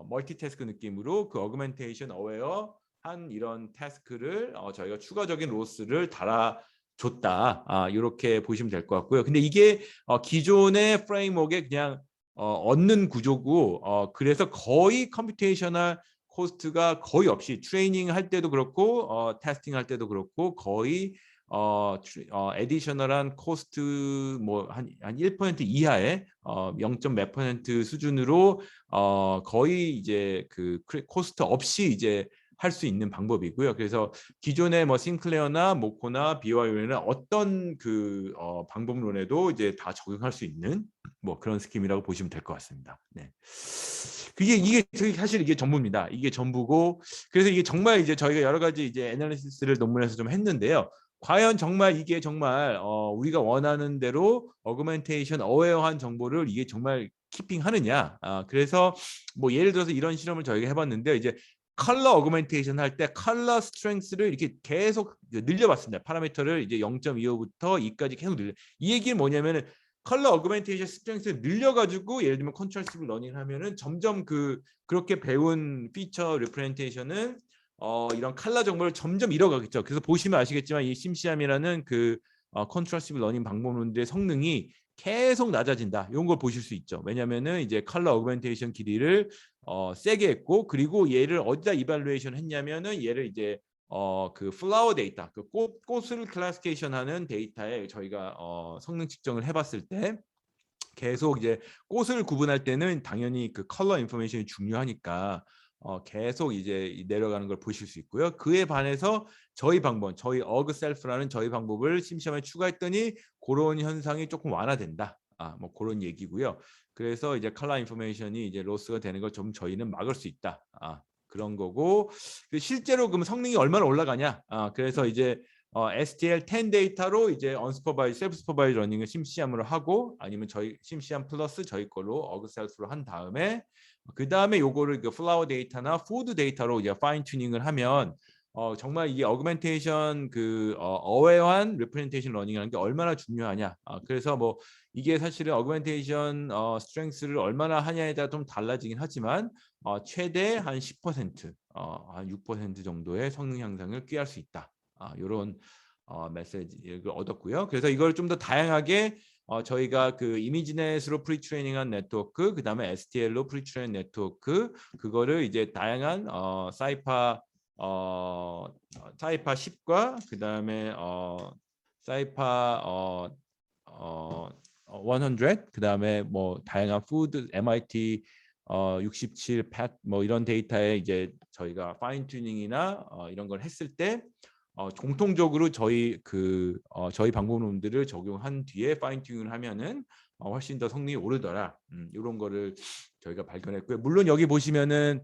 멀티태스크 느낌으로 그 어그멘테이션 어웨어 한 이런 태스크를 저희가 추가적인 로스를 달아줬다. 이렇게 보시면 될 것 같고요. 근데 이게 기존의 프레임워크에 그냥 얻는 구조고 그래서 거의 컴퓨테이셔널 코스트가 거의 없이 트레이닝 할 때도 그렇고 테스팅 할 때도 그렇고 거의 에디셔널한 코스트 뭐 한 1% 이하의 0. 몇 % 수준으로 거의 이제 그 코스트 없이 이제 할 수 있는 방법이고요. 그래서 기존의 뭐 싱클레어나 모코나 BYO나 어떤 그 방법론에도 이제 다 적용할 수 있는 뭐 그런 스킴이라고 보시면 될 것 같습니다. 네. 이게 사실 이게 전부입니다. 이게 전부고 그래서 이게 정말 이제 저희가 여러 가지 이제 애널리시스를 논문에서 좀 했는데요. 과연 정말 이게 정말 우리가 원하는 대로 어그멘테이션 어웨어한 정보를 이게 정말 키핑하느냐. 그래서 뭐 예를 들어서 이런 실험을 저희가 해봤는데 이제 컬러 어그멘테이션 할 때 컬러 스트렝스를 이렇게 계속 늘려봤습니다. 파라미터를 이제 0.25부터 2까지 계속 늘려. 이 얘기는 뭐냐면은 컬러 어그멘테이션 스트렝스를 늘려가지고 예를 들면 컨트라스티브 러닝을 하면은 점점 그렇게 배운 피처 리프레젠테이션은 이런 컬러 정보를 점점 잃어가겠죠. 그래서 보시면 아시겠지만 이 심시암이라는 그 컨트라스티브 러닝 방법론들의 성능이 계속 낮아진다. 이런 걸 보실 수 있죠. 왜냐하면은 이제 컬러 어그멘테이션 길이를 세게 했고 그리고 얘를 어디다 이발루에이션 했냐면은 얘를 이제 그 플라워 데이터, 그 꽃을 클래시피케이션하는 데이터에 저희가 성능 측정을 해봤을 때 계속 이제 꽃을 구분할 때는 당연히 그 컬러 인포메이션이 중요하니까 계속 이제 내려가는 걸 보실 수 있고요. 그에 반해서 저희 방법, 저희 어그셀프라는 저희 방법을 심시험에 추가했더니 그런 현상이 조금 완화된다. 뭐 그런 얘기고요. 그래서 이제 컬러 인포메이션이 이제 로스가 되는 걸 좀 저희는 막을 수 있다. 그런 거고 실제로 그럼 성능이 얼마나 올라가냐? 그래서 이제 STL10 데이터로 이제 언스퍼바이즈, 셀프 스퍼바이즈 러닝을 심시험으로 하고 아니면 저희 심시험 플러스 저희 걸로 어그셀프로 한 다음에 그 다음에 요거를 그 플라워 데이터나 푸드 데이터로 이제 파인 튜닝을 하면 정말 이게 어그멘테이션 그 어웨어한 리프레젠테이션 러닝이라는 게 얼마나 중요하냐. 그래서 뭐 이게 사실은 어그멘테이션 스트렝스를 얼마나 하냐에 따라 좀 달라지긴 하지만 최대 한 10%, 한 6% 정도의 성능 향상을 꾀할 수 있다. 이런 메시지를 얻었고요. 그래서 이걸 좀 더 다양하게 저희가 그 이미지넷으로 프리트레이닝한 네트워크, 그 다음에 STL로 프리트레이닝 네트워크, 그거를 이제 다양한 사이파 10과 그 다음에 사이파 100, 그 다음에 뭐 다양한 푸드, MIT 67, 팻 뭐 이런 데이터에 이제 저희가 파인 튜닝이나 이런 걸 했을 때 공통적으로 저희 방법론들을 적용한 뒤에 파인 튜닝을 하면은 훨씬 더 성능이 오르더라. 이런 거를 저희가 발견했고요. 물론 여기 보시면은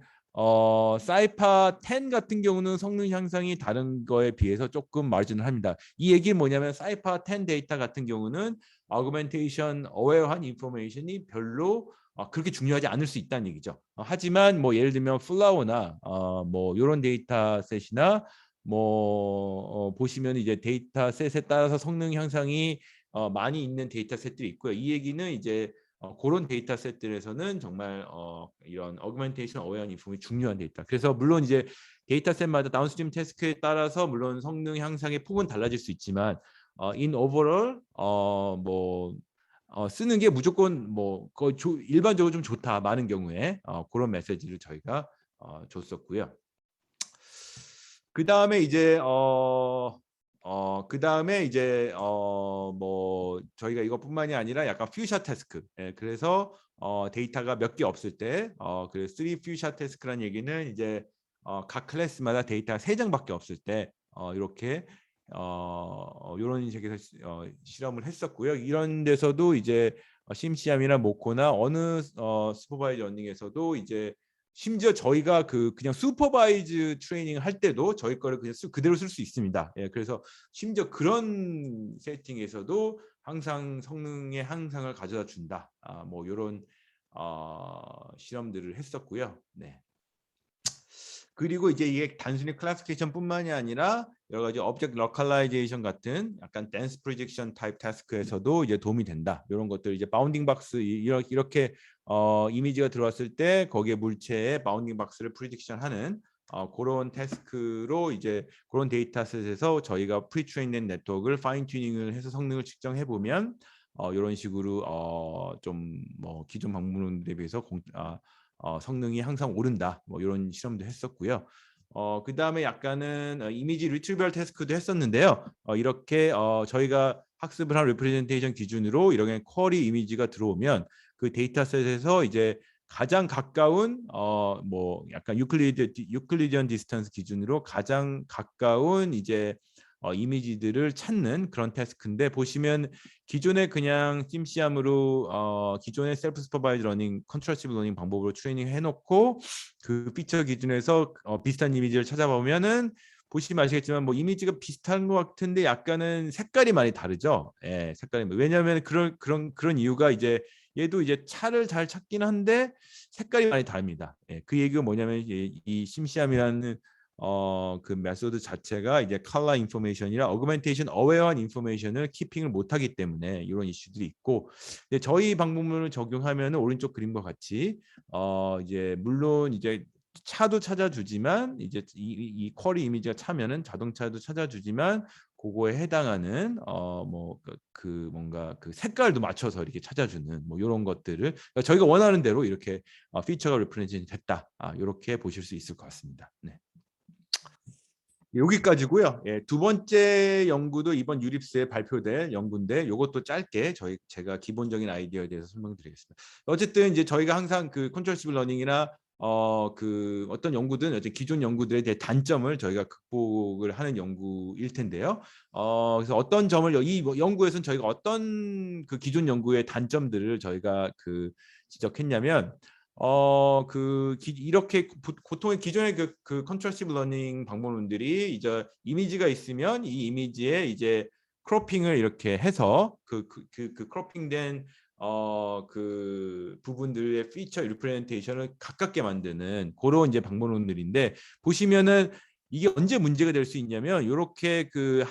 사이파 10 같은 경우는 성능 향상이 다른 거에 비해서 조금 마진을 합니다. 이 얘기는 뭐냐면 사이파 10 데이터 같은 경우는 아구멘테이션 어웨어한 인포메이션이 별로 그렇게 중요하지 않을 수 있다는 얘기죠. 하지만 뭐 예를 들면 플라워나 뭐 이런 데이터셋이나 뭐 보시면 이제 데이터셋에 따라서 성능 향상이 많이 있는 데이터셋들이 있고요. 이 얘기는 이제 그런 데이터셋들에서는 정말 이런 어그멘테이션 어웨어한 인폼이 중요한 데이터. 그래서 물론 이제 데이터셋마다 다운스트림 태스크에 따라서 물론 성능 향상의 폭은 달라질 수 있지만 in overall 뭐 쓰는 게 무조건 뭐 거의 일반적으로 좀 좋다 많은 경우에 그런 메시지를 저희가 줬었고요. 그 다음에 이제 뭐 저희가 이것뿐만이 아니라 약간 퓨샷 태스크. 그래서 데이터가 몇 개 없을 때 그 3 퓨샷 태스크란 얘기는 이제 각 클래스마다 데이터가 3장밖에 없을 때 이렇게 이런 식에서 실험을 했었고요. 이런 데서도 이제 심시암이나 모코나 어느 슈퍼바이즈 러닝에서도 이제 심지어 저희가 그냥 슈퍼바이즈 트레이닝 할 때도 저희 거를 그냥 그대로 쓸 수 있습니다. 예, 그래서 심지어 그런 세팅에서도 항상 성능의 향상을 가져다 준다. 뭐 이런 실험들을 했었고요. 네. 그리고 이제 이게 단순히 클래시피케이션뿐만이 아니라 여러 가지 오브젝트 로컬라이제이션 같은 약간 댄스 프로젝션 타입 태스크에서도 이제 도움이 된다. 이런 것들 이제 바운딩 박스 이렇게 이미지가 들어왔을 때 거기에 물체에 바운딩 박스를 프리딕션하는 그런 태스크로 이제 그런 데이터셋에서 저희가 프리트레인된 네트워크를 파인 튜닝을 해서 성능을 측정해 보면 이런 식으로 좀 뭐 기존 방법론들에 비해서 성능이 항상 오른다. 뭐 이런 실험도 했었고요. 그 다음에 약간은 이미지 리트리벌 태스크도 했었는데요. 이렇게 저희가 학습을 한 레프레젠테이션 기준으로 이렇게 쿼리 이미지가 들어오면 그 데이터셋에서 이제 가장 가까운 뭐 약간 유클리디언 디스턴스 기준으로 가장 가까운 이제 이미지들을 찾는 그런 태스크인데 보시면 기존에 그냥 심시암으로 기존의 셀프 슈퍼바이즈 러닝 컨트롤시브 러닝 방법으로 트레이닝 해놓고 그 피처 기준에서 비슷한 이미지를 찾아보면은 보시면 아시겠지만 뭐 이미지가 비슷한 것 같은데 약간은 색깔이 많이 다르죠. 예, 색깔이 왜냐하면 그런 이유가 이제 얘도 이제 차를 잘 찾긴 한데 색깔이 많이 다릅니다. 예, 그 얘기가 뭐냐면 이 심시암이라는 그 메소드 자체가 이제 컬러 인포메이션이라 어그멘테이션 어웨어한 인포메이션을 키핑을 못하기 때문에 이런 이슈들이 있고 저희 방법론을 적용하면 오른쪽 그림과 같이 이제 물론 이제 차도 찾아주지만 이제 이 쿼리 이미지가 차면은 자동차도 찾아주지만 그거에 해당하는 뭐 뭔가 그 색깔도 맞춰서 이렇게 찾아주는 뭐 이런 것들을 그러니까 저희가 원하는 대로 이렇게 피처가 리프레젠트 됐다. 이렇게 보실 수 있을 것 같습니다. 네. 여기까지고요. 예, 두 번째 연구도 이번 유립스에 발표될 연구인데 이것도 짧게 제가 기본적인 아이디어에 대해서 설명드리겠습니다. 어쨌든 이제 저희가 항상 그 컨트롤시브 러닝이나 그 어떤 연구든 어떤 기존 연구들에 대해 단점을 저희가 극복을 하는 연구일 텐데요. 그래서 어떤 점을 이 연구에서는 저희가 어떤 그 기존 연구의 단점들을 저희가 지적했냐면 이렇게 보통의 기존의 그 컨트롤시브 러닝 방법론들이 이제 이미지가 있으면 이 이미지에 이제 크로핑을 이렇게 해서 그 크로핑된 그 부분들의 피처 리프레젠테이션을 가깝게 만드는 그런 이제 방법론들인데 보시면은 이게 언제 문제가 될 수 있냐면 이렇게 그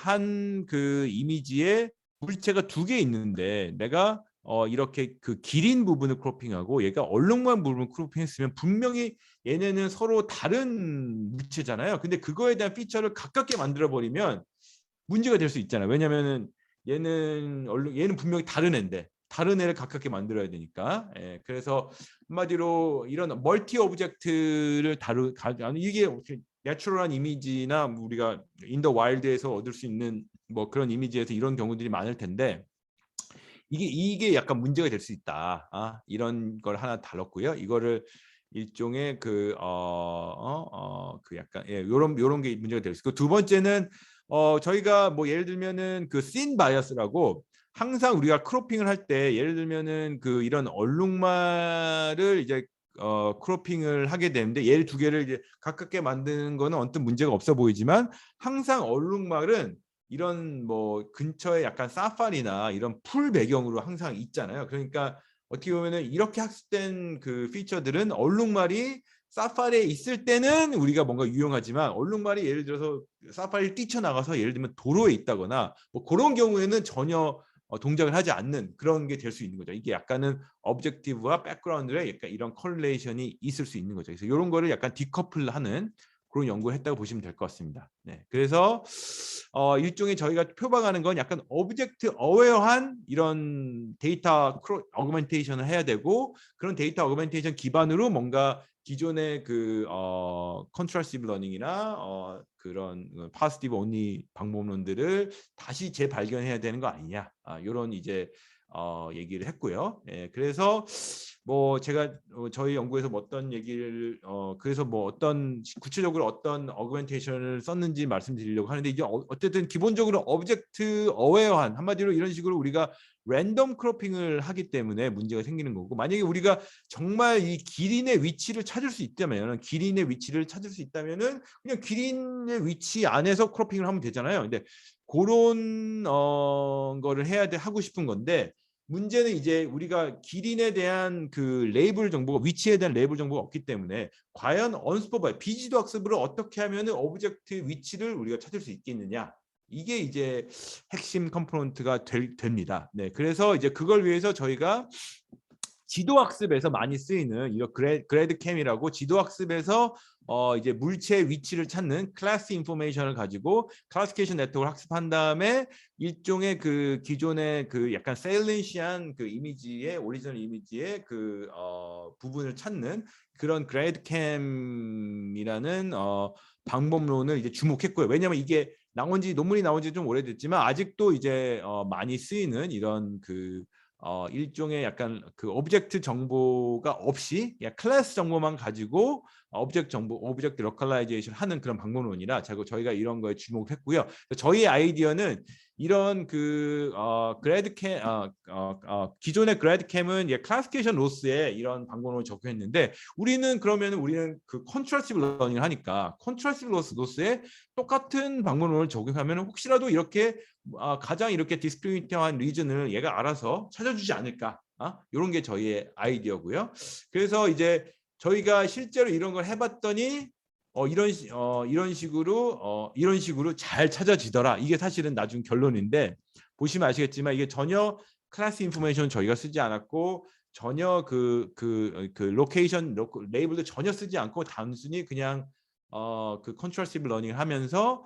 이미지에 물체가 2개 있는데 내가 이렇게 그 길인 부분을 크로핑하고 얘가 얼룩만 부분을 크로핑했으면 분명히 얘네는 서로 다른 물체잖아요. 근데 그거에 대한 피처를 가깝게 만들어 버리면 문제가 될 수 있잖아요. 왜냐면은 얘는 분명히 다른 애인데 다른 애를 가깝게 만들어야 되니까. 예, 그래서 한마디로 이런 멀티 오브젝트를 이게 내추럴한 이미지나 우리가 인더 와일드에서 얻을 수 있는 뭐 그런 이미지에서 이런 경우들이 많을 텐데 이게 약간 문제가 될 수 있다. 이런 걸 하나 다뤘고요. 이거를 일종의 그 약간 요런 게 문제가 될 수 있고, 두 번째는 저희가 뭐 예를 들면은 그 씬 바이어스라고 항상 우리가 크로핑을 할 때 예를 들면은 그 이런 얼룩말을 이제 크로핑을 하게 되는데 얘를 두 개를 이제 가깝게 만드는 거는 언뜻 문제가 없어 보이지만 항상 얼룩말은 이런 뭐 근처에 약간 사파리나 이런 풀 배경으로 항상 있잖아요. 그러니까 어떻게 보면은 이렇게 학습된 그 피처들은 얼룩말이 사파리에 있을 때는 우리가 뭔가 유용하지만 얼룩말이 예를 들어서 사파리를 뛰쳐나가서 예를 들면 도로에 있다거나 뭐 그런 경우에는 전혀 동작을 하지 않는 그런 게 될 수 있는 거죠. 이게 약간은 objective와 background에 약간 이런 correlation이 있을 수 있는 거죠. 그래서 이런 거를 약간 디커플하는 그런 연구를 했다고 보시면 될 것 같습니다. 네, 그래서 일종의 저희가 표방하는 건 약간 오브젝트 어웨어한 이런 데이터 어그멘테이션을 해야 되고, 그런 데이터 어그멘테이션 기반으로 뭔가 기존의 그 컨트라스티브 러닝이나 그런 파스티브 온리 방법론들을 다시 재발견해야 되는 거 아니냐, 이런 이제 얘기를 했고요. 예, 그래서 뭐 제가 저희 연구에서 뭐 어떤 얘기를 그래서 뭐 어떤 구체적으로 어떤 어그멘테이션을 썼는지 말씀드리려고 하는데, 이제 어쨌든 기본적으로 오브젝트 어웨어한, 한마디로 이런 식으로 우리가 랜덤 크로핑을 하기 때문에 문제가 생기는 거고, 만약에 우리가 정말 이 기린의 위치를 찾을 수 있다면 그냥 기린의 위치 안에서 크로핑을 하면 되잖아요. 근데 그런 거를 하고 싶은 건데, 문제는 이제 우리가 기린에 대한 그 레이블 정보가, 위치에 대한 레이블 정보가 없기 때문에 과연 언스퍼바이 비지도 학습을 어떻게 하면 오브젝트 위치를 우리가 찾을 수 있겠느냐, 이게 이제 핵심 컴포넌트가 됩니다. 네, 그래서 이제 그걸 위해서 저희가 지도학습에서 많이 쓰이는 이런 그래드캠이라고 지도학습에서 이제 물체의 위치를 찾는 클래스 인포메이션을 가지고 클래시피케이션 네트워크를 학습한 다음에 일종의 그 기존의 그 약간 세일런시한 그 이미지의 오리지널 이미지의 그 부분을 찾는 그런 그래드캠이라는 방법론을 이제 주목했고요. 왜냐하면 이게 논문이 나온 지 좀 오래됐지만 아직도 이제 많이 쓰이는 이런 그 일종의 약간 그 오브젝트 정보가 없이 그냥 클래스 정보만 가지고 오브젝트 로컬라이제이션 하는 그런 방법론이라 저희가 이런 거에 주목했고요. 저희 아이디어는 이런 그 그래드캠 기존의 그래드캠은 클래시피케이션 로스에 이런 방법론을 적용했는데, 우리는 그 컨트라스티브 러닝을 하니까 컨트라스티브 로스에 똑같은 방법론을 적용하면 혹시라도 이렇게 가장 이렇게 디스크리미티한 리즌을 얘가 알아서 찾아주지 않을까, 이런 게 저희의 아이디어고요. 그래서 이제 저희가 실제로 이런 걸 해봤더니 이런 식으로 잘 찾아지더라. 이게 사실은 나중 결론인데, 보시면 아시겠지만 이게 전혀 클래스 인포메이션 저희가 쓰지 않았고, 전혀 그 로케이션 레이블도 전혀 쓰지 않고 단순히 그냥 그 컨트라스티브 러닝을 하면서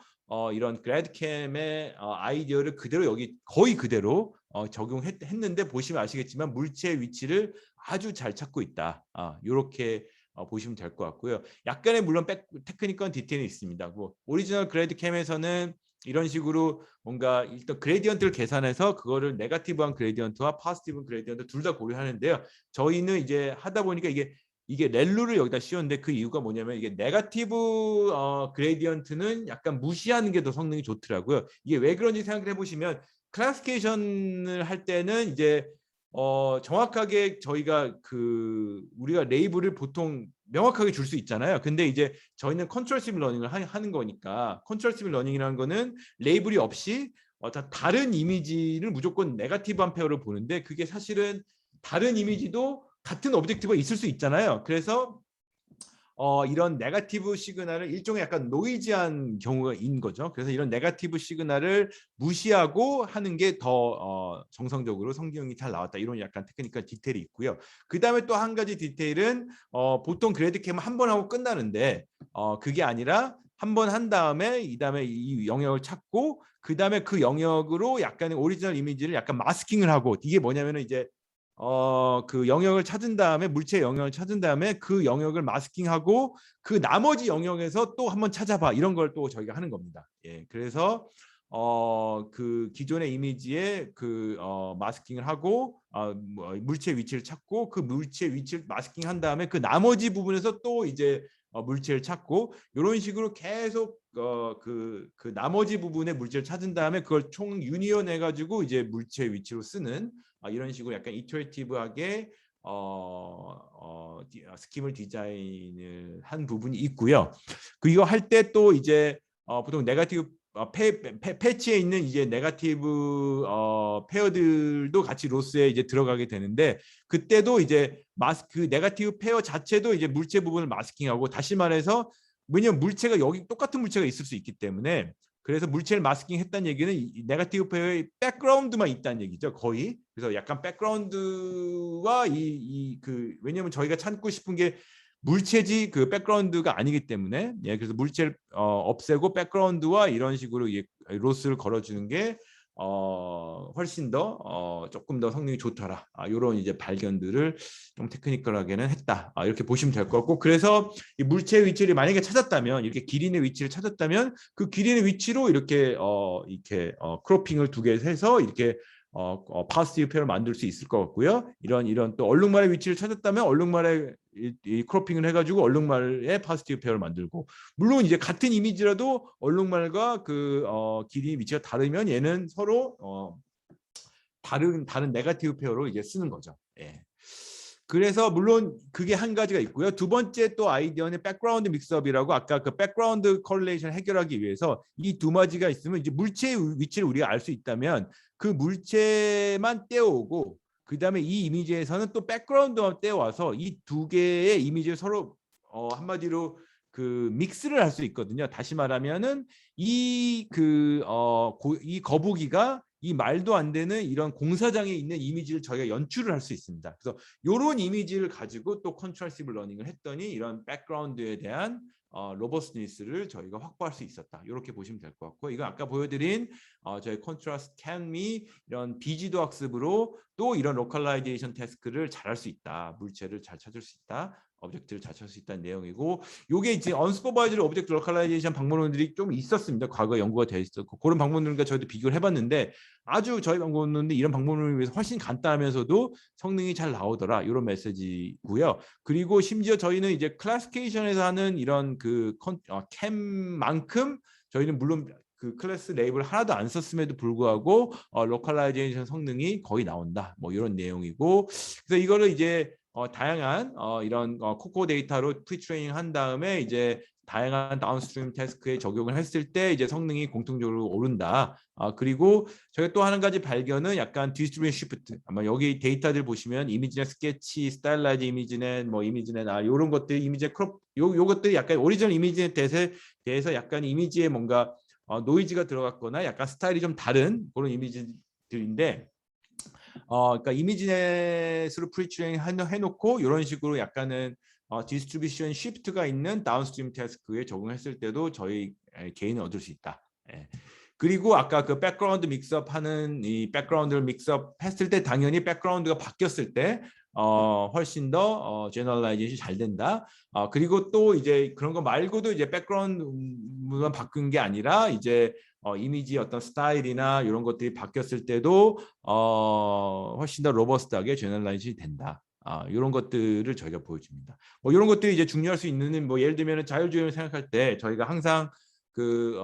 이런 그래드캠의 아이디어를 그대로 여기 거의 그대로 적용했는데, 보시면 아시겠지만 물체의 위치를 아주 잘 찾고 있다. 이렇게 보시면 될 것 같고요. 약간의 물론 테크니컬 디테일이 있습니다. 뭐 오리지널 그래드캠에서는 이런 식으로 뭔가 일단 그레디언트를 계산해서 그거를 네거티브한 그레디언트와 포지티브 그레디언트 둘 다 고려하는데요. 저희는 이제 하다 보니까 이게 렐루를 여기다 씌웠는데, 그 이유가 뭐냐면 이게 네거티브 그레디언트는 약간 무시하는 게 더 성능이 좋더라고요. 이게 왜 그런지 생각해 보시면, 클래시피케이션을 할 때는 이제 정확하게 우리가 레이블을 보통 명확하게 줄 수 있잖아요. 근데 이제 저희는 컨트롤시브 러닝을 하는 거니까, 컨트롤시브 러닝이라는 거는 레이블이 없이 다른 이미지를 무조건 네거티브한 페어를 보는데, 그게 사실은 다른 이미지도 같은 오브젝티브가 있을 수 있잖아요. 그래서 이런 네거티브 시그널을 일종의 약간 노이즈한 경우가 있는 거죠. 그래서 이런 네거티브 시그널을 무시하고 하는 게 더 정성적으로 성경이 잘 나왔다, 이런 약간 테크니컬 디테일이 있고요. 그 다음에 또 한 가지 디테일은 보통 그래드캠은 한 번 하고 끝나는데 그게 아니라 한 번 한 다음에 이다음에 이 영역을 찾고 그다음에 그 영역으로 약간의 오리지널 이미지를 약간 마스킹을 하고 이게 뭐냐면은 이제 그 영역을 찾은 다음에 물체 영역을 찾은 다음에 그 영역을 마스킹하고 그 나머지 영역에서 또 한번 찾아봐 이런 걸 또 저희가 하는 겁니다. 예, 그래서 그 기존의 이미지에 그 마스킹을 하고 뭐 물체 위치를 찾고 그 물체 위치를 마스킹한 다음에 그 나머지 부분에서 또 이제 물체를 찾고 이런 식으로 계속 그 나머지 부분의 물체를 찾은 다음에 그걸 총 유니언 해가지고 이제 물체 위치로 쓰는 이런 식으로 약간 이터레이티브하게 스킴을 디자인을 한 부분이 있고요. 그 이거 할 때 또 이제 보통 네거티브 패치에 있는 이제 네거티브 페어들도 같이 로스에 이제 들어가게 되는데 그때도 이제 그 네거티브 페어 자체도 이제 물체 부분을 마스킹하고 다시 말해서 왜냐면 물체가 여기 똑같은 물체가 있을 수 있기 때문에 그래서 물체를 마스킹했다는 얘기는 이 네거티브 페어의 백그라운드만 있다는 얘기죠 거의. 그래서 약간 백그라운드와 그 왜냐면 저희가 찾고 싶은 게 물체지 그 백그라운드가 아니기 때문에 예 그래서 물체를 없애고 백그라운드와 이런 식으로 로스를 걸어주는 게 훨씬 더 조금 더 성능이 좋더라 이런 이제 발견들을 좀 테크니컬하게는 했다 이렇게 보시면 될 것 같고 그래서 이 물체의 위치를 만약에 찾았다면 이렇게 기린의 위치를 찾았다면 그 기린의 위치로 이렇게 크로핑을 두 개 해서 이렇게 파스티브 페어를 만들 수 있을 것 같고요. 이런 또 얼룩말의 위치를 찾았다면 얼룩말의 이 크로핑을 해가지고 얼룩말의 파스티브 페어를 만들고 물론 이제 같은 이미지라도 얼룩말과 그 길이 위치가 다르면 얘는 서로 다른 네거티브 페어로 이제 쓰는 거죠. 예. 그래서 물론 그게 한 가지가 있고요. 두 번째 또 아이디어는 백그라운드 믹스업이라고 아까 그 백그라운드 컬레이션 해결하기 위해서 이 두 가지가 있으면 이제 물체의 위치를 우리가 알 수 있다면 그 물체만 떼어오고 그다음에 이 이미지에서는 또 백그라운드만 떼어와서 이 두 개의 이미지를 서로 한마디로 그 믹스를 할 수 있거든요. 다시 말하면은 이 거북이가 이 말도 안 되는 이런 공사장에 있는 이미지를 저희가 연출을 할 수 있습니다. 그래서 이런 이미지를 가지고 또 컨트라스티브 러닝을 했더니 이런 백그라운드에 대한 로버스니스를 저희가 확보할 수 있었다. 이렇게 보시면 될 것 같고 이거 아까 보여드린 저희 컨트라스트 캔미 이런 비지도 학습으로 또 이런 로컬라이제이션 태스크를 잘할 수 있다. 물체를 잘 찾을 수 있다. 오브젝트를 잘 찾을 수 있다는 내용이고 이게 이제 언스퍼바이저드 오브젝트 로컬라이제이션 방법론들이 좀 있었습니다. 과거에 연구가 돼 있었고 그런 방법론과 저희도 비교를 해봤는데 아주 저희 방법론인데 이런 방법론을 위해서 훨씬 간단하면서도 성능이 잘 나오더라 이런 메시지고요. 그리고 심지어 저희는 이제 클래시피케이션에서 하는 이런 그 캠만큼 저희는 물론 그 클래스 레이블 하나도 안 썼음에도 불구하고 로컬라이제이션 성능이 거의 나온다. 뭐 이런 내용이고 그래서 이거를 이제 다양한 이런 코코 데이터로 프리트레이닝 한 다음에 이제 다양한 다운스트림 태스크에 적용을 했을 때 이제 성능이 공통적으로 오른다. 그리고 저희가 또 한 가지 발견은 약간 디스트리뷰션 시프트. 아마 여기 데이터들 보시면 이미지넷 스케치, 스타일라이즈 이미지넷, 뭐 이미지넷 이런 것들 이미지 크롭 요것들이 약간 오리지널 이미지넷 대해서 약간 이미지에 뭔가 노이즈가 들어갔거나 약간 스타일이 좀 다른 그런 이미지들인데 그러니까 이미지넷으로 프리트레이닝 해놓고 이런 식으로 약간은 디스트리뷰션 시프트가 있는 다운스트림 태스크에 적용했을 때도 저희 개인은 얻을 수 있다. 예. 그리고 아까 그 백그라운드 믹스업 하는 이 백그라운드를 믹스업 했을 때 당연히 백그라운드가 바뀌었을 때 훨씬 더 제너럴라이제이션이 잘 된다. 그리고 또 이제 그런 거 말고도 이제 백그라운드만 바꾼 게 아니라 이제 이미지 어떤 스타일이나 이런 것들이 바뀌었을 때도 훨씬 더 로버스트하게 제너럴라이즈이 된다. 이런 것들을 저희가 보여줍니다. 뭐 이런 것들이 이제 중요할 수 있는 뭐 예를 들면 자율주행을 생각할 때 저희가 항상 그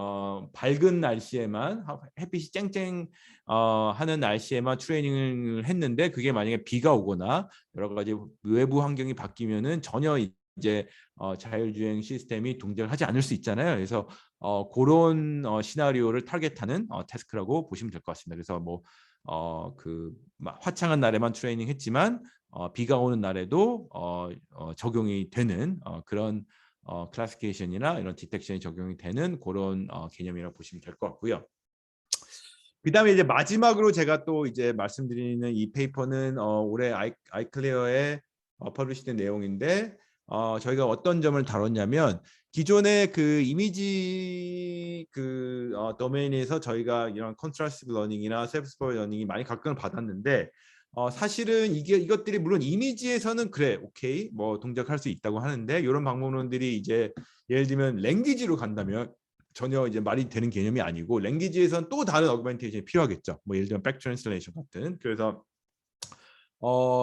밝은 날씨에만 햇빛이 쨍쨍 하는 날씨에만 트레이닝을 했는데 그게 만약에 비가 오거나 여러 가지 외부 환경이 바뀌면은 전혀 이제 자율주행 시스템이 동작하지 않을 수 있잖아요. 그래서 그런 시나리오를 타겟하는 태스크라고 보시면 될 것 같습니다. 그래서 뭐 그 화창한 날에만 트레이닝 했지만 비가 오는 날에도 적용이 되는 그런 클래시피케이션이나 이런 디텍션이 적용이 되는 그런 개념이라고 보시면 될 것 같고요. 그다음에 이제 마지막으로 제가 또 이제 말씀드리는 이 페이퍼는 올해 아이클레어에 퍼블리시된 내용인데 저희가 어떤 점을 다뤘냐면 기존의 그 이미지 도메인에서 저희가 이런 컨트라스티브 러닝이나 셀프 스포 러닝이 많이 각광을 받았는데 사실은 이것들이 물론 이미지에서는 그래 오케이 뭐 동작할 수 있다고 하는데 이런 방법론들이 이제 예를 들면 랭귀지로 간다면 전혀 이제 말이 되는 개념이 아니고 랭귀지에서는 또 다른 어그멘테이션이 필요하겠죠. 뭐 예를 들면 백 트랜슬레이션 같은. 그래서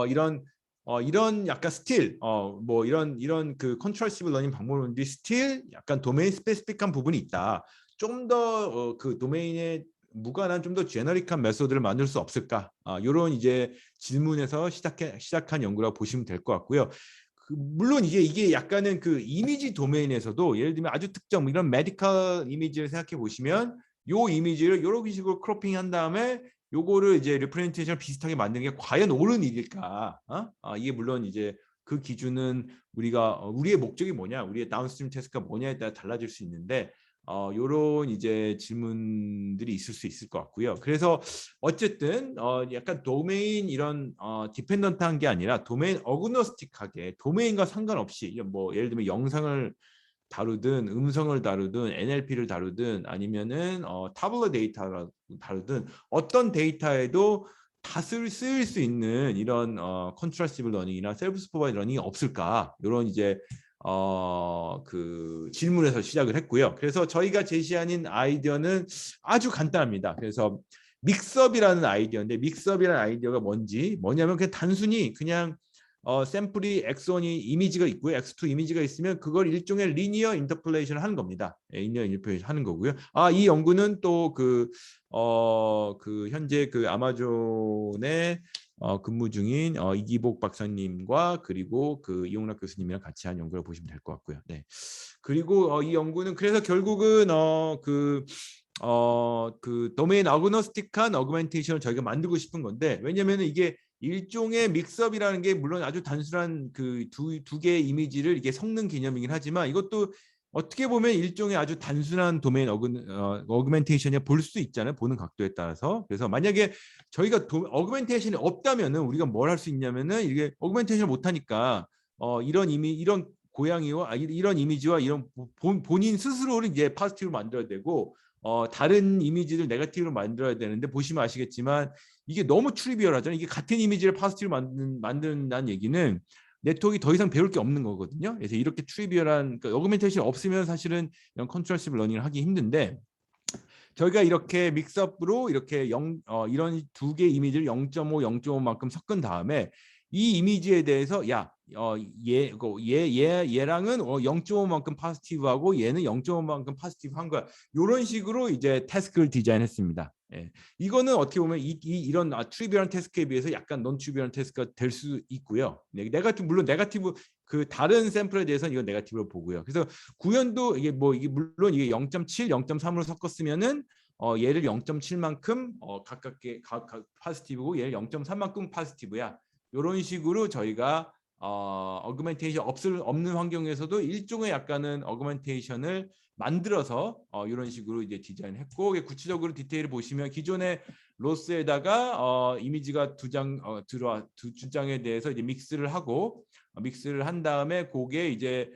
이런 약간 스틸 뭐 이런 그 컨트라스티브 러닝 방법론들이 스틸 약간 도메인 스페시픽한 부분이 있다. 좀 더 그 도메인에 무관한 좀 더 제너릭한 메소드를 만들 수 없을까? 이런 이제 질문에서 시작한 연구라고 보시면 될 것 같고요. 물론 이게 약간은 그 이미지 도메인에서도 예를 들면 아주 특정 이런 메디컬 이미지를 생각해 보시면 요 이미지를 이런 식으로 크로핑한 다음에 요거를 이제 리프레젠테이션을 비슷하게 만드는 게 과연 옳은 일일까? 이게 물론 이제 그 기준은 우리의 목적이 뭐냐, 우리의 다운스트림 테스트가 뭐냐에 따라 달라질 수 있는데 요런 이제 질문들이 있을 수 있을 것 같고요. 그래서 어쨌든 약간 도메인 이런 디펜던트한 게 아니라 도메인 어그노스틱하게 도메인과 상관없이 뭐 예를 들면 영상을 다루든 음성을 다루든 NLP를 다루든 아니면은 타블로 데이터를 다루든 어떤 데이터에도 다 쓰일 수 있는 이런 컨트라스티브 러닝이나 셀프 슈퍼바이즈 러닝이 없을까 이런 이제 그 질문에서 시작을 했고요. 그래서 저희가 제시하는 아이디어는 아주 간단합니다. 그래서 믹스업이라는 아이디어인데 믹스업이라는 아이디어가 뭐냐면 그냥 단순히 그냥 샘플이 X1이 이미지가 있고요. X2 이미지가 있으면 그걸 일종의 리니어 인터폴레이션을 하는 겁니다. 리니어 인터폴레이션 하는 거고요. 이 연구는 또 현재 그 아마존에 근무 중인 이기복 박사님과 그리고 그 이용락 교수님이랑 같이 한 연구를 보시면 될 것 같고요. 네. 그리고 이 연구는 그래서 결국은 그 도메인 어그노스틱한 어그멘테이션을 저희가 만들고 싶은 건데 왜냐하면 이게 일종의 믹스업이라는 게 물론 아주 단순한 그 두 개의 이미지를 이게 섞는 개념이긴 하지만 이것도 어떻게 보면 일종의 아주 단순한 도메인 어그멘테이션이 볼 수 있잖아요. 보는 각도에 따라서. 그래서 만약에 저희가 어그멘테이션이 없다면은 우리가 뭘 할 수 있냐면은 이게 어그멘테이션을 못 하니까 이런 고양이와 이런 이미지와 이런 본인 스스로를 이제 파지티브로 만들어야 되고 다른 이미지를 네거티브로 만들어야 되는데 보시면 아시겠지만 이게 너무 트리비얼하잖아요. 이게 같은 이미지를 파지티브로 만든다는 얘기는 네트워크가 더 이상 배울 게 없는 거거든요. 그래서 이렇게 트리비얼한 그러니까 어그멘테이션이 없으면 사실은 이런 컨트롤시브 러닝을 하기 힘든데 저희가 이렇게 믹스업으로 이렇게 이런 두 개의 이미지를 0.5, 0.5만큼 섞은 다음에 이 이미지에 대해서 얘랑은 0.5만큼 파지티브하고 얘는 0.5만큼 파지티브한 거야. 이런 식으로 이제 태스크를 디자인했습니다. 예. 이거는 어떻게 보면 이런 트리비얼한 태스크에 비해서 약간 논 트리비얼한 태스크가 될 수 있고요. 물론 네거티브 그 다른 샘플에 대해서는 이건 네거티브로 보고요. 그래서 구현도 이게 물론 이게 0.7, 0.3으로 섞었으면은 얘를 0.7만큼 가깝게 파지티브고 얘를 0.3만큼 파지티브야. 이런 식으로 저희가 어그멘테이션 없는 환경에서도 일종의 약간은 어그멘테이션을 만들어서 이런 식으로 이제 디자인했고 구체적으로 디테일을 보시면 기존의 로스에다가 이미지가 두 장에 대해서 이제 믹스를 한 다음에 그게 이제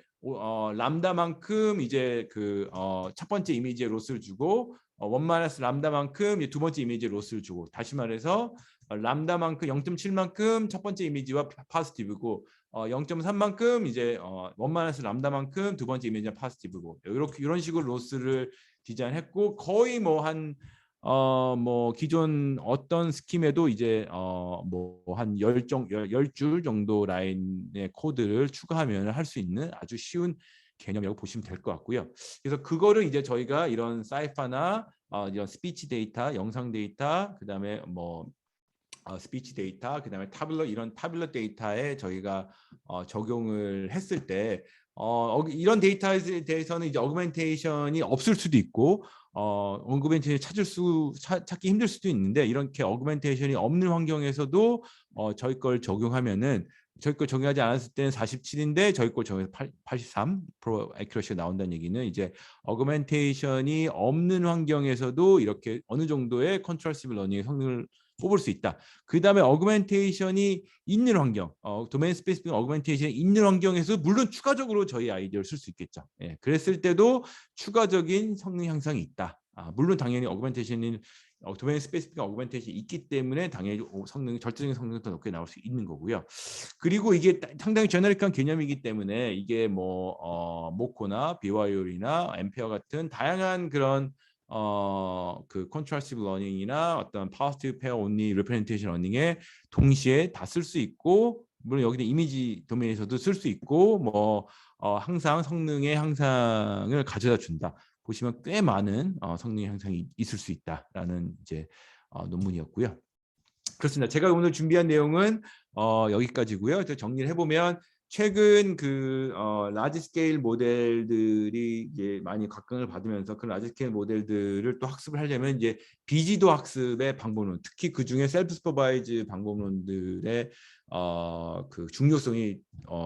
람다만큼 이제 그 첫 번째 이미지에 로스를 주고 원 마이너스 람다만큼 두 번째 이미지에 로스를 주고 다시 말해서 람다만큼 0.7만큼 첫 번째 이미지와 파지티브고 0.3만큼 이제 원 마이너스 람다만큼 두 번째 이미지와 파지티브고 이런 식으로 로스를 디자인했고 거의 뭐 기존 어떤 스킴에도 이제 뭐 한 10줄 정도 라인의 코드를 추가하면 할 수 있는 아주 쉬운 개념이라고 보시면 될 것 같고요. 그래서 그거를 이제 저희가 이런 사이파나 이런 스피치 데이터, 영상 데이터, 그다음에 뭐 스피치 데이터, 그다음에 이런 타블러 데이터에 저희가 적용을 했을 때 이런 데이터에 대해서는 이제 어그멘테이션이 없을 수도 있고 어그멘테이션 찾기 힘들 수도 있는데 이렇게 어그멘테이션이 없는 환경에서도 저희 걸 적용하면은 저희 걸 적용하지 않았을 때는 47인데 저희 걸 적용해서 83% 애큐러시가 나온다는 얘기는 이제 어그멘테이션이 없는 환경에서도 이렇게 어느 정도의 컨트라스티브 러닝의 성능을 뽑을 수 있다. 그 다음에 어그멘테이션이 있는 환경, 도메인 스페시픽 어그멘테이션이 있는 환경에서 물론 추가적으로 저희 아이디어를 쓸 수 있겠죠. 예, 그랬을 때도 추가적인 성능 향상이 있다. 물론 당연히 어그멘테이션이 도메인 스페시픽 어그멘테이션이 있기 때문에 당연히 성능, 절대적인 성능이 더 높게 나올 수 있는 거고요. 그리고 이게 상당히 제너릭한 개념이기 때문에 이게 뭐 모코나 BYO나 앰페어 같은 다양한 그런 그 컨트라스티브 러닝이나 어떤 파스티브 페어 온리 리프레젠테이션 러닝에 동시에 다 쓸 수 있고, 물론 여기는 이미지 도메인에서도 쓸 수 있고, 뭐 항상 성능의 향상을 가져다 준다. 보시면 꽤 많은 성능 향상이 있을 수 있다라는 이제 논문이었고요. 그렇습니다. 제가 오늘 준비한 내용은 여기까지고요. 정리를 해보면 최근 그 라지 스케일 모델들이 이제 많이 각광을 받으면서 그 라지 스케일 모델들을 또 학습을 하려면 이제 비지도 학습의 방법론, 특히 그 중에 셀프 슈퍼바이즈 방법론들의 그 중요성이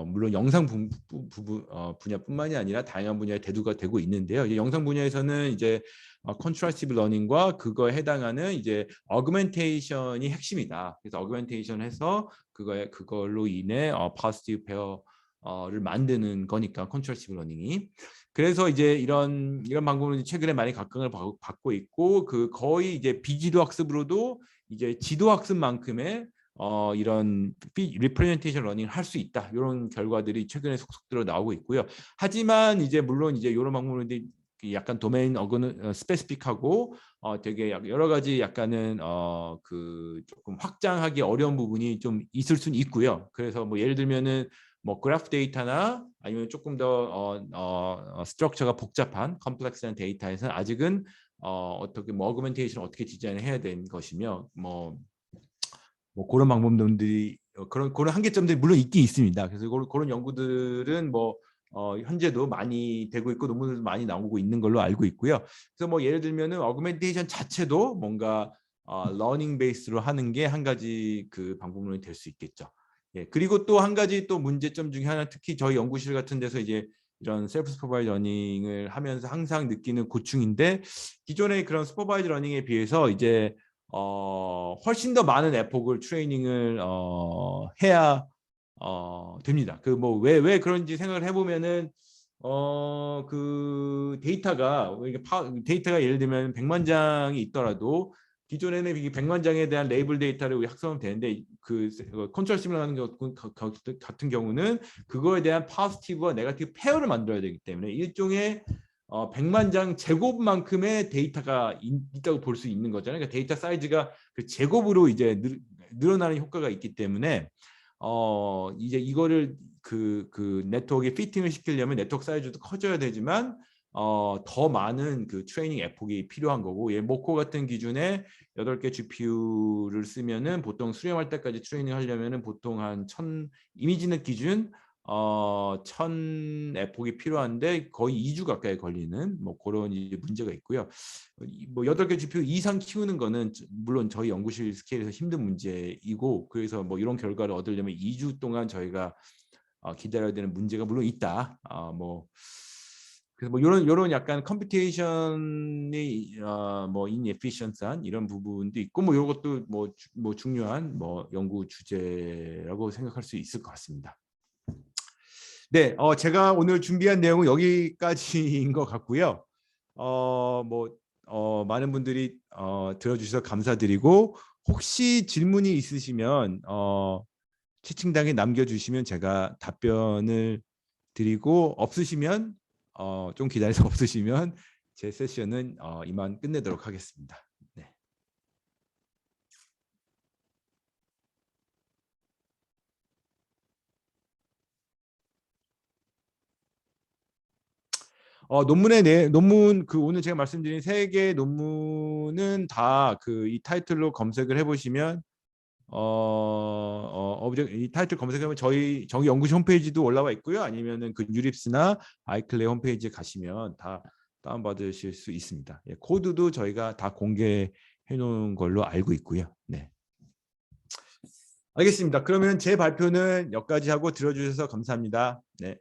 물론 영상 분야뿐만이 아니라 다양한 분야에 대두가 되고 있는데요. 이제 영상 분야에서는 이제 컨트라스티브 러닝과 그거에 해당하는 이제 어그멘테이션이 핵심이다. 그래서 어그멘테이션 해서 그걸로 인해 파지티브 페어를 만드는 거니까 컨트라스티브 러닝이. 그래서 이제 이런 방법은 최근에 많이 각광을 받고 있고, 그 거의 이제 비지도 학습으로도 이제 지도 학습만큼의 이런 리프레젠테이션 러닝을 할 수 있다. 이런 결과들이 최근에 속속 들어 나오고 있고요. 하지만 이제 물론 이제 이런 방법론들이 약간 도메인 스페시픽하고 되게 여러 가지 약간은 그 조금 확장하기 어려운 부분이 좀 있을 수는 있고요. 그래서 뭐 예를 들면은 뭐 그래프 데이터나 아니면 조금 더 스트럭처가 복잡한 컴플렉스한 데이터에서는 아직은 어떻게 뭐 어그멘테이션 어떻게 디자인을 해야 되는 것이며 뭐 그런 방법론들이 그런 한계점들이 물론 있긴 있습니다. 그래서 그런 연구들은 뭐 현재도 많이 되고 있고 논문들도 많이 나오고 있는 걸로 알고 있고요. 그래서 뭐 예를 들면은 어그멘테이션 자체도 뭔가 러닝 베이스로 하는 게 한 가지 그 방법론이 될 수 있겠죠. 예, 그리고 또 한 가지 또 문제점 중에 하나, 특히 저희 연구실 같은 데서 이제 이런 셀프 슈퍼바이즈 러닝을 하면서 항상 느끼는 고충인데, 기존의 그런 슈퍼바이즈 러닝에 비해서 이제 훨씬 더 많은 에폭을 트레이닝을 해야 됩니다. 그 뭐 왜 그런지 생각을 해보면은 그 데이터가 예를 들면 100만 장이 있더라도 기존에는 이 100만 장에 대한 레이블 데이터를 학습하면 되는데, 그 컨트롤 시뮬러하는 같은 경우는 그거에 대한 파지티브와 네거티브 페어를 만들어야 되기 때문에 일종의 100만 장 제곱만큼의 데이터가 있다고 볼 수 있는 거잖아요. 그러니까 데이터 사이즈가 그 제곱으로 이제 늘어나는 효과가 있기 때문에 이제 이거를 그 네트워크에 피팅을 시키려면 네트워크 사이즈도 커져야 되지만 더 많은 그 트레이닝 에폭이 필요한 거고, 모코 같은 기준에 8개 GPU를 쓰면은 보통 수렴할 때까지 트레이닝 하려면은 보통 한 1000 이미지넷 기준 1000 에폭이 필요한데 거의 2주 가까이 걸리는 뭐 그런 문제가 있고요. 뭐 8개 GPU 이상 키우는 거는 물론 저희 연구실 스케일에서 힘든 문제이고, 그래서 뭐 이런 결과를 얻으려면 2주 동안 저희가 기다려야 되는 문제가 물론 있다. 뭐 그래서 뭐 이런 약간 컴퓨테이션이 뭐 인에피션스한 이런 부분도 있고, 뭐 이것도 뭐 중요한 뭐 연구 주제라고 생각할 수 있을 것 같습니다. 네, 제가 오늘 준비한 내용은 여기까지인 것 같고요. 많은 분들이 들어주셔서 감사드리고, 혹시 질문이 있으시면 채팅창에 남겨주시면 제가 답변을 드리고, 없으시면 좀 기다려서 없으시면 제 세션은 이만 끝내도록 하겠습니다. 네. 논문 그 오늘 제가 말씀드린 3개 논문은 다 그 이 타이틀로 검색을 해보시면 이 타이틀 검색하면 저희 연구실 홈페이지도 올라와 있고요. 아니면은 그 유립스나 아이클레 홈페이지에 가시면 다 다운받으실 수 있습니다. 예, 코드도 저희가 다 공개해 놓은 걸로 알고 있고요. 네. 알겠습니다. 그러면 제 발표는 여기까지 하고 들어주셔서 감사합니다. 네.